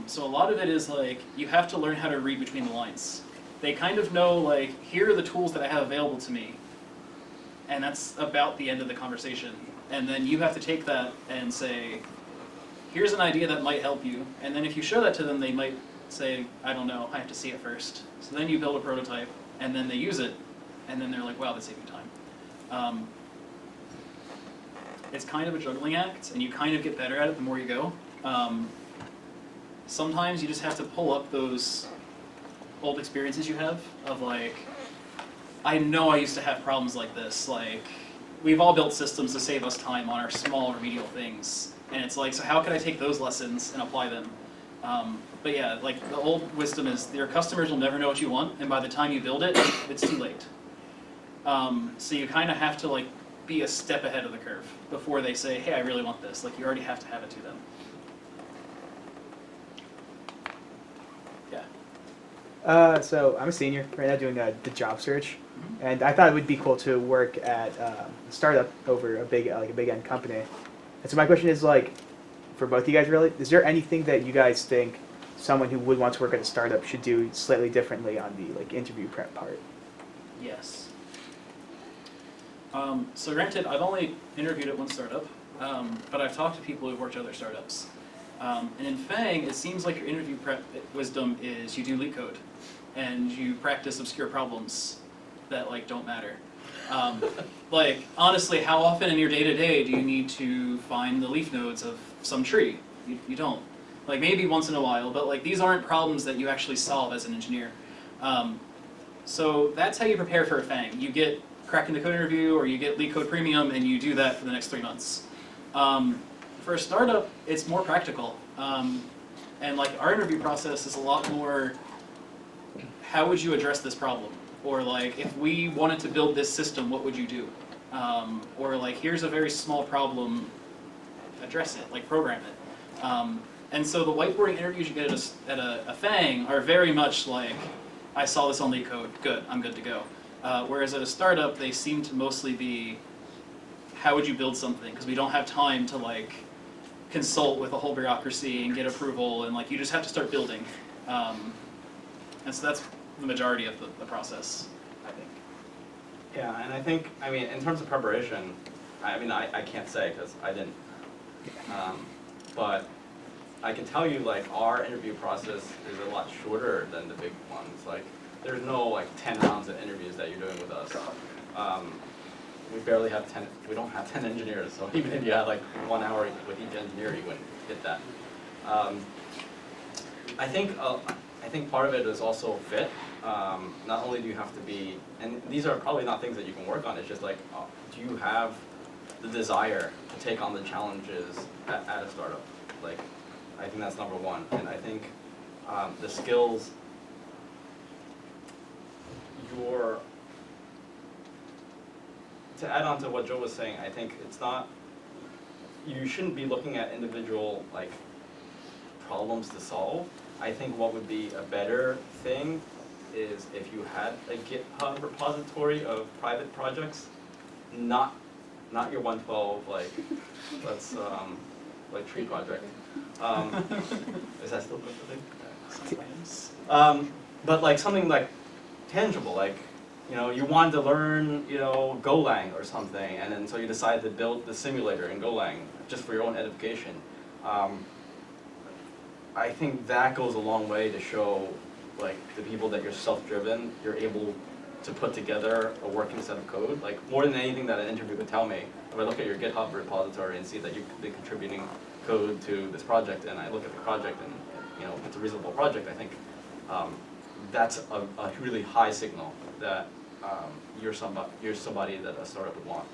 So a lot of it is like, you have to learn how to read between the lines. They kind of know like, here are the tools that I have available to me, and that's about the end of the conversation. And then you have to take that and say, here's an idea that might help you, and then if you show that to them, they might say, I don't know, I have to see it first. So then you build a prototype, and then they use it, and then they're like, wow, that saved me time. It's kind of a juggling act, and you kind of get better at it the more you go. Sometimes you just have to pull up those old experiences you have of like, I know I used to have problems like this. Like, we've all built systems to save us time on our small remedial things. And it's like, so how can I take those lessons and apply them? But yeah, like the old wisdom is your customers will never know what you want, and by the time you build it, it's too late. So you kind of have to like be a step ahead of the curve before they say, hey, I really want this. Like you already have to have it to them. Yeah. So I'm a senior right now doing the job search, and I thought it would be cool to work at a startup over a big end company. And so my question is like, for both of you guys really, is there anything that you guys think someone who would want to work at a startup should do slightly differently on the like interview prep part? Yes. So granted, I've only interviewed at one startup, but I've talked to people who've worked at other startups. And in FANG, it seems like your interview prep wisdom is you do LeetCode, and you practice obscure problems that like don't matter. Like honestly, how often in your day-to-day do you need to find the leaf nodes of some tree? You don't. Like maybe once in a while, but like these aren't problems that you actually solve as an engineer. So that's how you prepare for a FANG. You get cracked into code interview, or you get LeetCode Premium, and you do that for the next 3 months. For a startup, it's more practical. And like our interview process is a lot more, how would you address this problem? Or like, if we wanted to build this system, what would you do? Or like, here's a very small problem, address it, like program it. And so the whiteboarding interviews you get at a FANG are very much like, I saw this on LeetCode, good, I'm good to go. Whereas at a startup, they seem to mostly be, how would you build something? Because we don't have time to like consult with a whole bureaucracy and get approval, and like you just have to start building. And so that's the majority of the process, I think. Yeah, and I think, I mean, in terms of preparation, I mean, I can't say because I didn't But I can tell you, like, our interview process is a lot shorter than the big ones. Like, there's no, like, 10 rounds of interviews that you're doing with us. We barely have 10, we don't have 10 engineers, so even if you had, like, 1 hour with each engineer, you wouldn't hit that. I think part of it is also fit. Not only do you have to be, and these are probably not things that you can work on, it's just like, do you have the desire to take on the challenges at a startup? Like, I think that's number one. And I think the skills, to add on to what Joe was saying, I think it's not, you shouldn't be looking at individual, like, problems to solve. I think what would be a better thing is if you had a GitHub repository of private projects, not your 112, like, let's, like tree project. Is that still the thing? But like something like tangible, like, you know, you wanted to learn, you know, Golang or something, and then so you decide to build the simulator in Golang just for your own edification. I think that goes a long way to show, like, the people that you're self-driven, you're able to put together a working set of code. Like, more than anything that an interview would tell me, if I look at your GitHub repository and see that you've been contributing code to this project, and I look at the project and, you know, it's a reasonable project, I think that's a really high signal that you're somebody that a startup would want.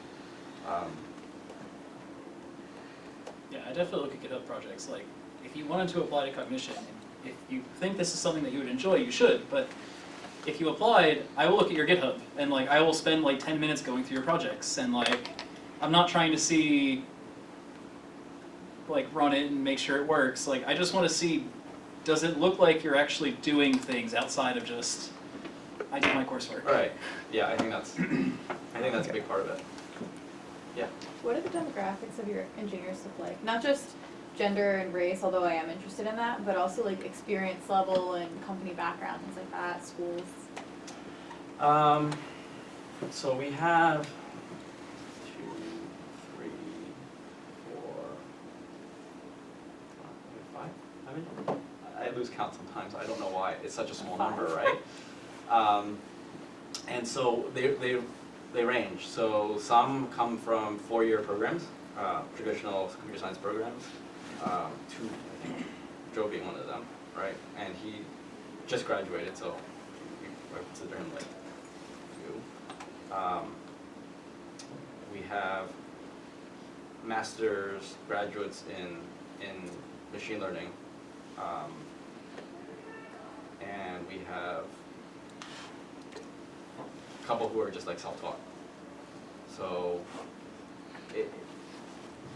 Yeah, I definitely look at GitHub projects. Like, if you wanted to apply to Cognition, if you think this is something that you would enjoy, you should. But if you applied, I will look at your GitHub, and like I will spend like 10 minutes going through your projects, and like I'm not trying to see, like, run it and make sure it works. Like, I just want to see, does it look like you're actually doing things outside of just, I did my coursework. Right. Yeah, I think that's a big part of it. Yeah. What are the demographics of your engineers look like? Not just gender and race, although I am interested in that, but also like experience level and company background, things like that, schools. So we have 2, 3, 4, 5. I mean, I lose count sometimes. I don't know why. It's such a small number, right? And so they range. So some come from 4-year programs, traditional computer science programs. 2, I think, Joe being one of them, right? And he just graduated, so I consider him like 2. We have master's graduates in machine learning, and we have a couple who are just like self-taught. So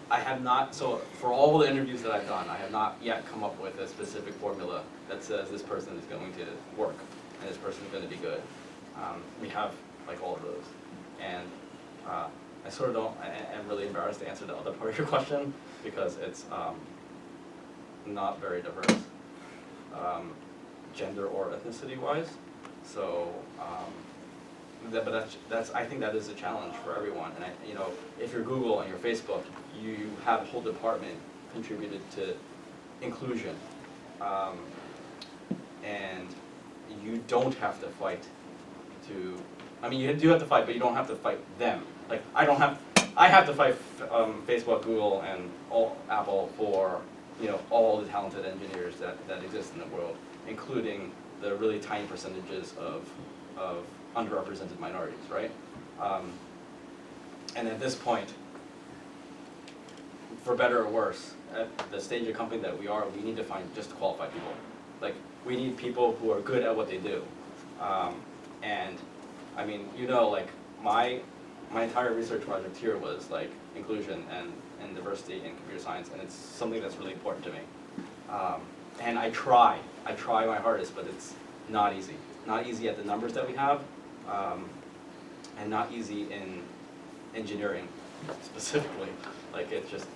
I have not, so for all the interviews that I've done, I have not yet come up with a specific formula that says this person is going to work and this person is going to be good. We have like all of those. And I sort of don't, I'm really embarrassed to answer the other part of your question because it's not very diverse, gender or ethnicity wise. So, but that's I think that is a challenge for everyone. And you know, if you're Google and you're Facebook, you have a whole department contributed to inclusion, and you don't have to fight to. I mean, you do have to fight, but you don't have to fight them. Like I have to fight Facebook, Google, and Apple for, you know, all the talented engineers that exist in the world, including the really tiny percentages of underrepresented minorities, right? And at this point, for better or worse, at the stage of company that we are, we need to find just qualified people. Like, we need people who are good at what they do. And, I mean, you know, like, my entire research project here was, like, inclusion and diversity in computer science, and it's something that's really important to me. And I try my hardest, but it's not easy. Not easy at the numbers that we have, and not easy in engineering specifically. Like, it's just,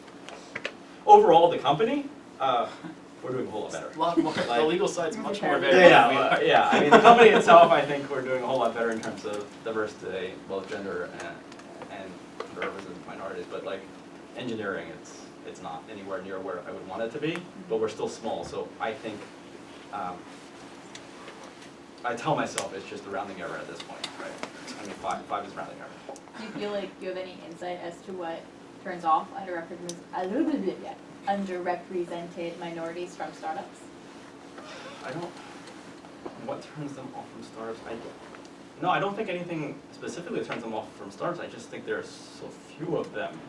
overall, the company, we're doing a whole lot better. A lot more, Like, the legal side's much more varied. Yeah, I mean, the company itself, I think we're doing a whole lot better in terms of diversity, both gender and underrepresented minorities, but like, engineering, it's not anywhere near where I would want it to be, but we're still small, so I think, I tell myself it's just a rounding error at this point, right? I mean, five is rounding error. Do you feel like you have any insight as to what turns off underrepresented minorities from startups? What turns them off from startups? No, I don't think anything specifically turns them off from startups. I just think there are so few of them.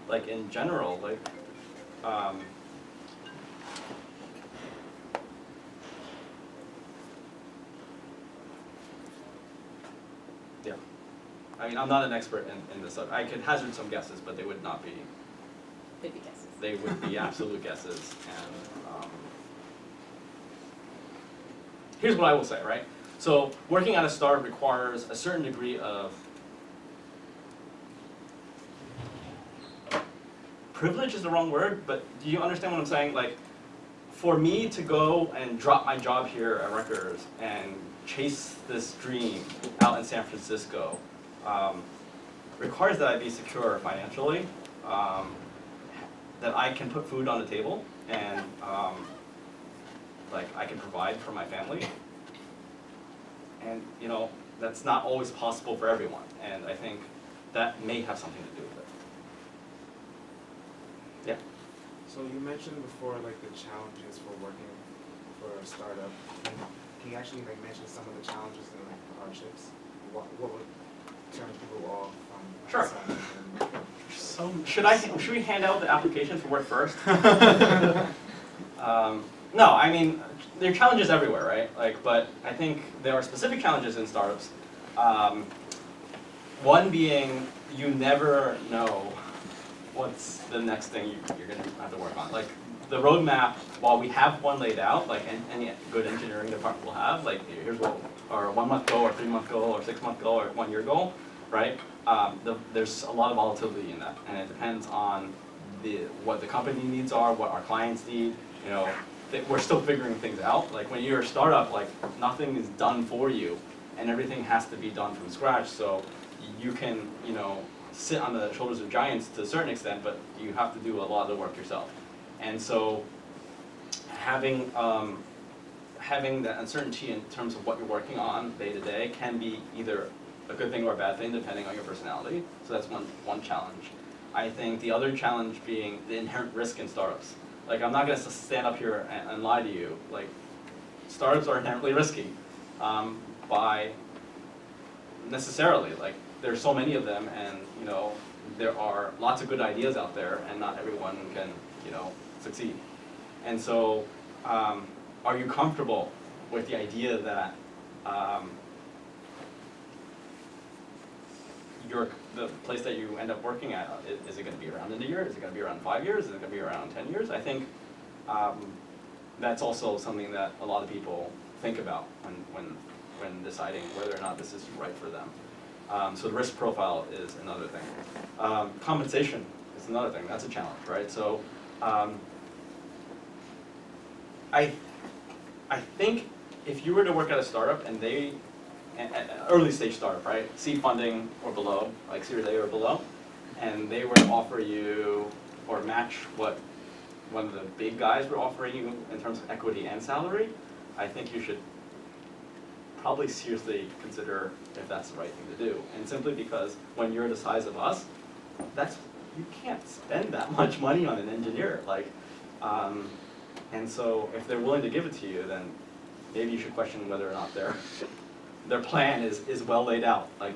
Like in general, like, yeah. I mean, I'm not an expert in this. I could hazard some guesses, but they would not be. Could be guesses. They would be absolute guesses. And here's what I will say, right? So working at a startup requires a certain degree of privilege is the wrong word, but do you understand what I'm saying? Like, for me to go and drop my job here at Rutgers and chase this dream out in San Francisco requires that I be secure financially, that I can put food on the table, and like I can provide for my family. And you know, that's not always possible for everyone, and I think that may have something to do with it. Yeah. So you mentioned before like the challenges for working for a startup. Can you actually like mention some of the challenges and like the hardships? What would turn people off from Sure. outside and- So should we hand out the application for work first? No, I mean, there are challenges everywhere, right? Like, but I think there are specific challenges in startups. One being you never know what's the next thing you're going to have to work on. Like the roadmap, while we have one laid out, like any good engineering department will have, like here's what our 1 month goal or 3 month goal or 6 month goal or 1 year goal, right? There's a lot of volatility in that, and it depends on what the company needs are, what our clients need. You know, we're still figuring things out. Like when you're a startup, like nothing is done for you, and everything has to be done from scratch. So you can, you know, sit on the shoulders of giants to a certain extent, but you have to do a lot of the work yourself. And so having that uncertainty in terms of what you're working on day to day can be either a good thing or a bad thing depending on your personality. So that's one challenge. I think the other challenge being the inherent risk in startups. Like I'm not going to stand up here and lie to you. Like startups are inherently risky by necessarily. Like there's so many of them, and you know there are lots of good ideas out there, and not everyone can, you know, succeed. And so, are you comfortable with the idea that the place that you end up working at, is it going to be around in a year? Is it going to be around 5 years? Is it going to be around 10 years? I think that's also something that a lot of people think about when deciding whether or not this is right for them. So the risk profile is another thing. Compensation is another thing. That's a challenge, right? So I think if you were to work at a startup and an early stage startup, right? Seed funding or below, like Series A or below, and they were to offer you or match what one of the big guys were offering you in terms of equity and salary, I think you should probably seriously consider if that's the right thing to do. And simply because when you're the size of us, you can't spend that much money on an engineer. Like, and so if they're willing to give it to you, then maybe you should question whether or not their plan is well laid out. Like,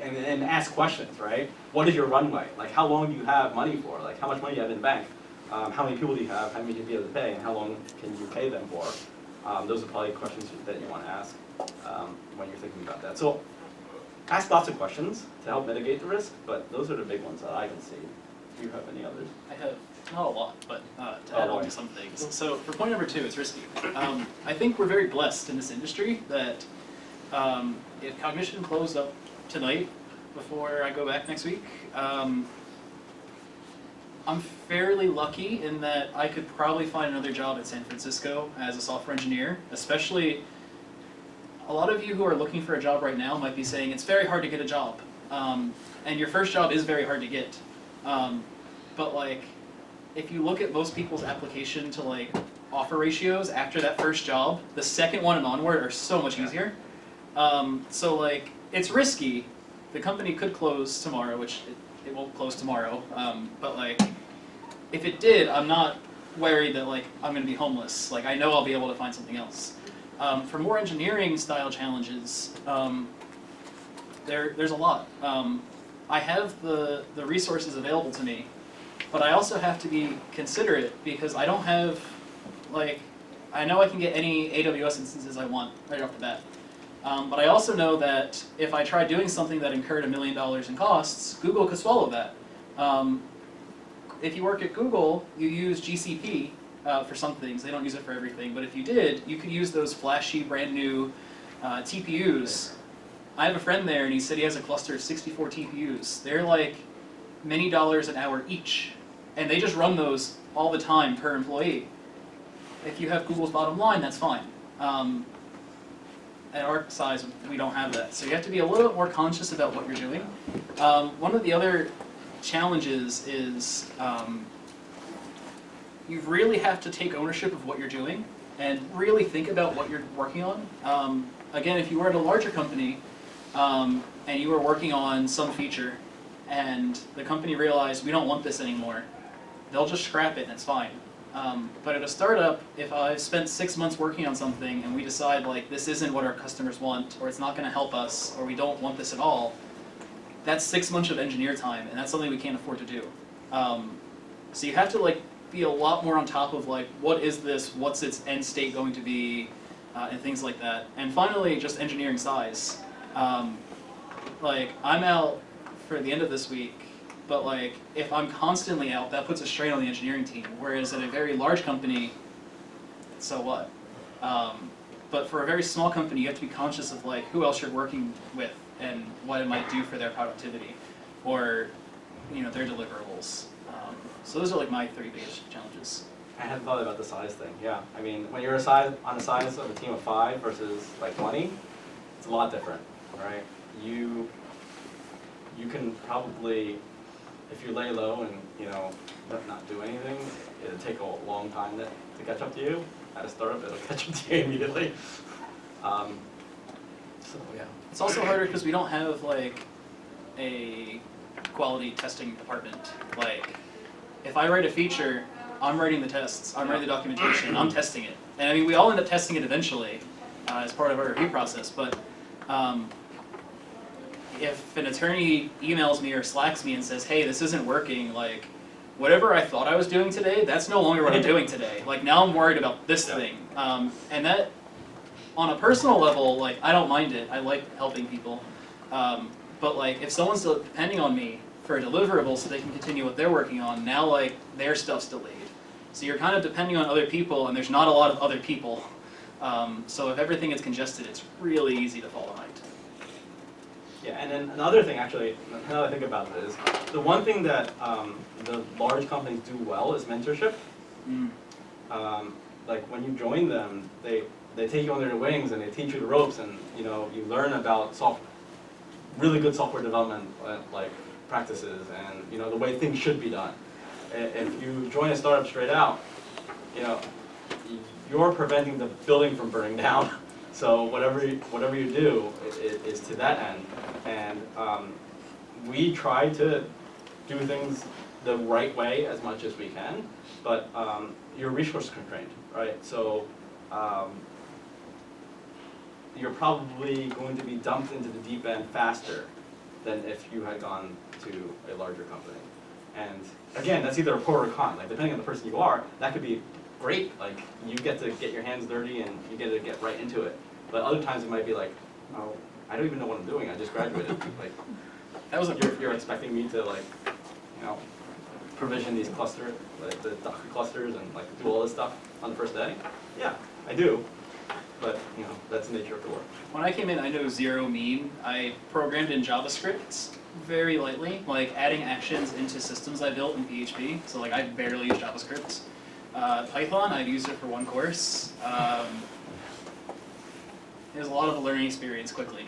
and ask questions, right? What is your runway? Like, how long do you have money for? Like, how much money do you have in the bank? How many people do you have? How many do you be able to pay? And how long can you pay them for? Those are probably questions that you want to ask when you're thinking about that. So ask lots of questions to help mitigate the risk, but those are the big ones that I can see. Do you have any others? I have not a lot, but to add on to some things. So for point number 2, it's risky. I think we're very blessed in this industry that if Cognition closed up tonight before I go back next week, I'm fairly lucky in that I could probably find another job in San Francisco as a software engineer, especially a lot of you who are looking for a job right now might be saying it's very hard to get a job. And your first job is very hard to get. But like, if you look at most people's application to like offer ratios after that first job, the second one and onward are so much easier. So like, it's risky. The company could close tomorrow, which it won't close tomorrow. But like, if it did, I'm not worried that like I'm gonna be homeless. Like I know I'll be able to find something else. For more engineering style challenges, there's a lot. I have the resources available to me, but I also have to be considerate because I don't have, like, I know I can get any AWS instances I want right off the bat. But I also know that if I tried doing something that incurred $1 million in costs, Google could swallow that. If you work at Google, you use GCP for some things. They don't use it for everything. But if you did, you could use those flashy, brand new TPUs. I have a friend there, and he said he has a cluster of 64 TPUs. They're like many dollars an hour each. And they just run those all the time per employee. If you have Google's bottom line, that's fine. At our size, we don't have that. So you have to be a little bit more conscious about what you're doing. One of the other challenges is you really have to take ownership of what you're doing and really think about what you're working on. Again, if you were at a larger company and you were working on some feature and the company realized we don't want this anymore, they'll just scrap it and it's fine. But at a startup, if I've spent 6 months working on something and we decide like this isn't what our customers want, or it's not going to help us, or we don't want this at all, that's 6 months of engineer time, and that's something we can't afford to do. So you have to like be a lot more on top of like what is this, what's its end state going to be, and things like that. And finally, just engineering size. Like I'm out for the end of this week. But like, if I'm constantly out, that puts a strain on the engineering team. Whereas at a very large company, so what? But for a very small company, you have to be conscious of like who else you're working with and what it might do for their productivity, or their deliverables. So those are like my 3 biggest challenges. I hadn't thought about the size thing. Yeah, I mean, when you're on the size of a team of 5 versus like 20, it's a lot different, right? You can probably, if you lay low and not do anything, it'll take a long time to catch up to you. At a startup, it'll catch up to you immediately. So yeah. It's also harder because we don't have like a quality testing department. Like, if I write a feature, I'm writing the tests, I'm writing the documentation, I'm testing it. And I mean, we all end up testing it eventually as part of our review process, but if an attorney emails me or Slacks me and says, hey, this isn't working, like, whatever I thought I was doing today, that's no longer what I'm doing today. Like, now I'm worried about this thing. And that, on a personal level, like, I don't mind it. I like helping people. But, like, if someone's depending on me for a deliverable so they can continue what they're working on, now, like, their stuff's delayed. So you're kind of depending on other people, and there's not a lot of other people. So if everything is congested, it's really easy to fall behind. Yeah, and then another thing, actually, now that I think about it, is the one thing that the large companies do well is mentorship. Like when you join them, they take you under their wings and they teach you the ropes, and you learn about really good software development like practices and the way things should be done. If you join a startup straight out, you're preventing the building from burning down. So whatever you do is to that end, and we try to do things the right way as much as we can, but you're resource constrained, right? So you're probably going to be dumped into the deep end faster than if you had gone to a larger company. And again, that's either a pro or a con. Like depending on the person you are, that could be great. Like you get to get your hands dirty and you get to get right into it. But other times it might be like, oh, I don't even know what I'm doing. I just graduated. Like, that was you're expecting me to like, provision these the Docker clusters and like do all this stuff on the first day? Yeah, I do. But that's the nature of the work. When I came in, I know zero mean. I programmed in JavaScript very lightly, like adding actions into systems I built in PHP. So like I barely use JavaScript. Python, I've used it for one course. It was a lot of a learning experience quickly,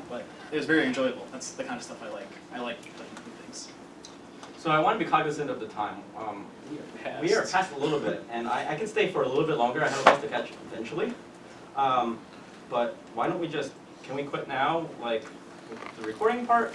but it was very enjoyable. That's the kind of stuff I like. I like looking through things. So I want to be cognizant of the time. We are past a little bit, and I can stay for a little bit longer. I have a bus to catch eventually. But why don't we just, can we quit now, like, with the recording part?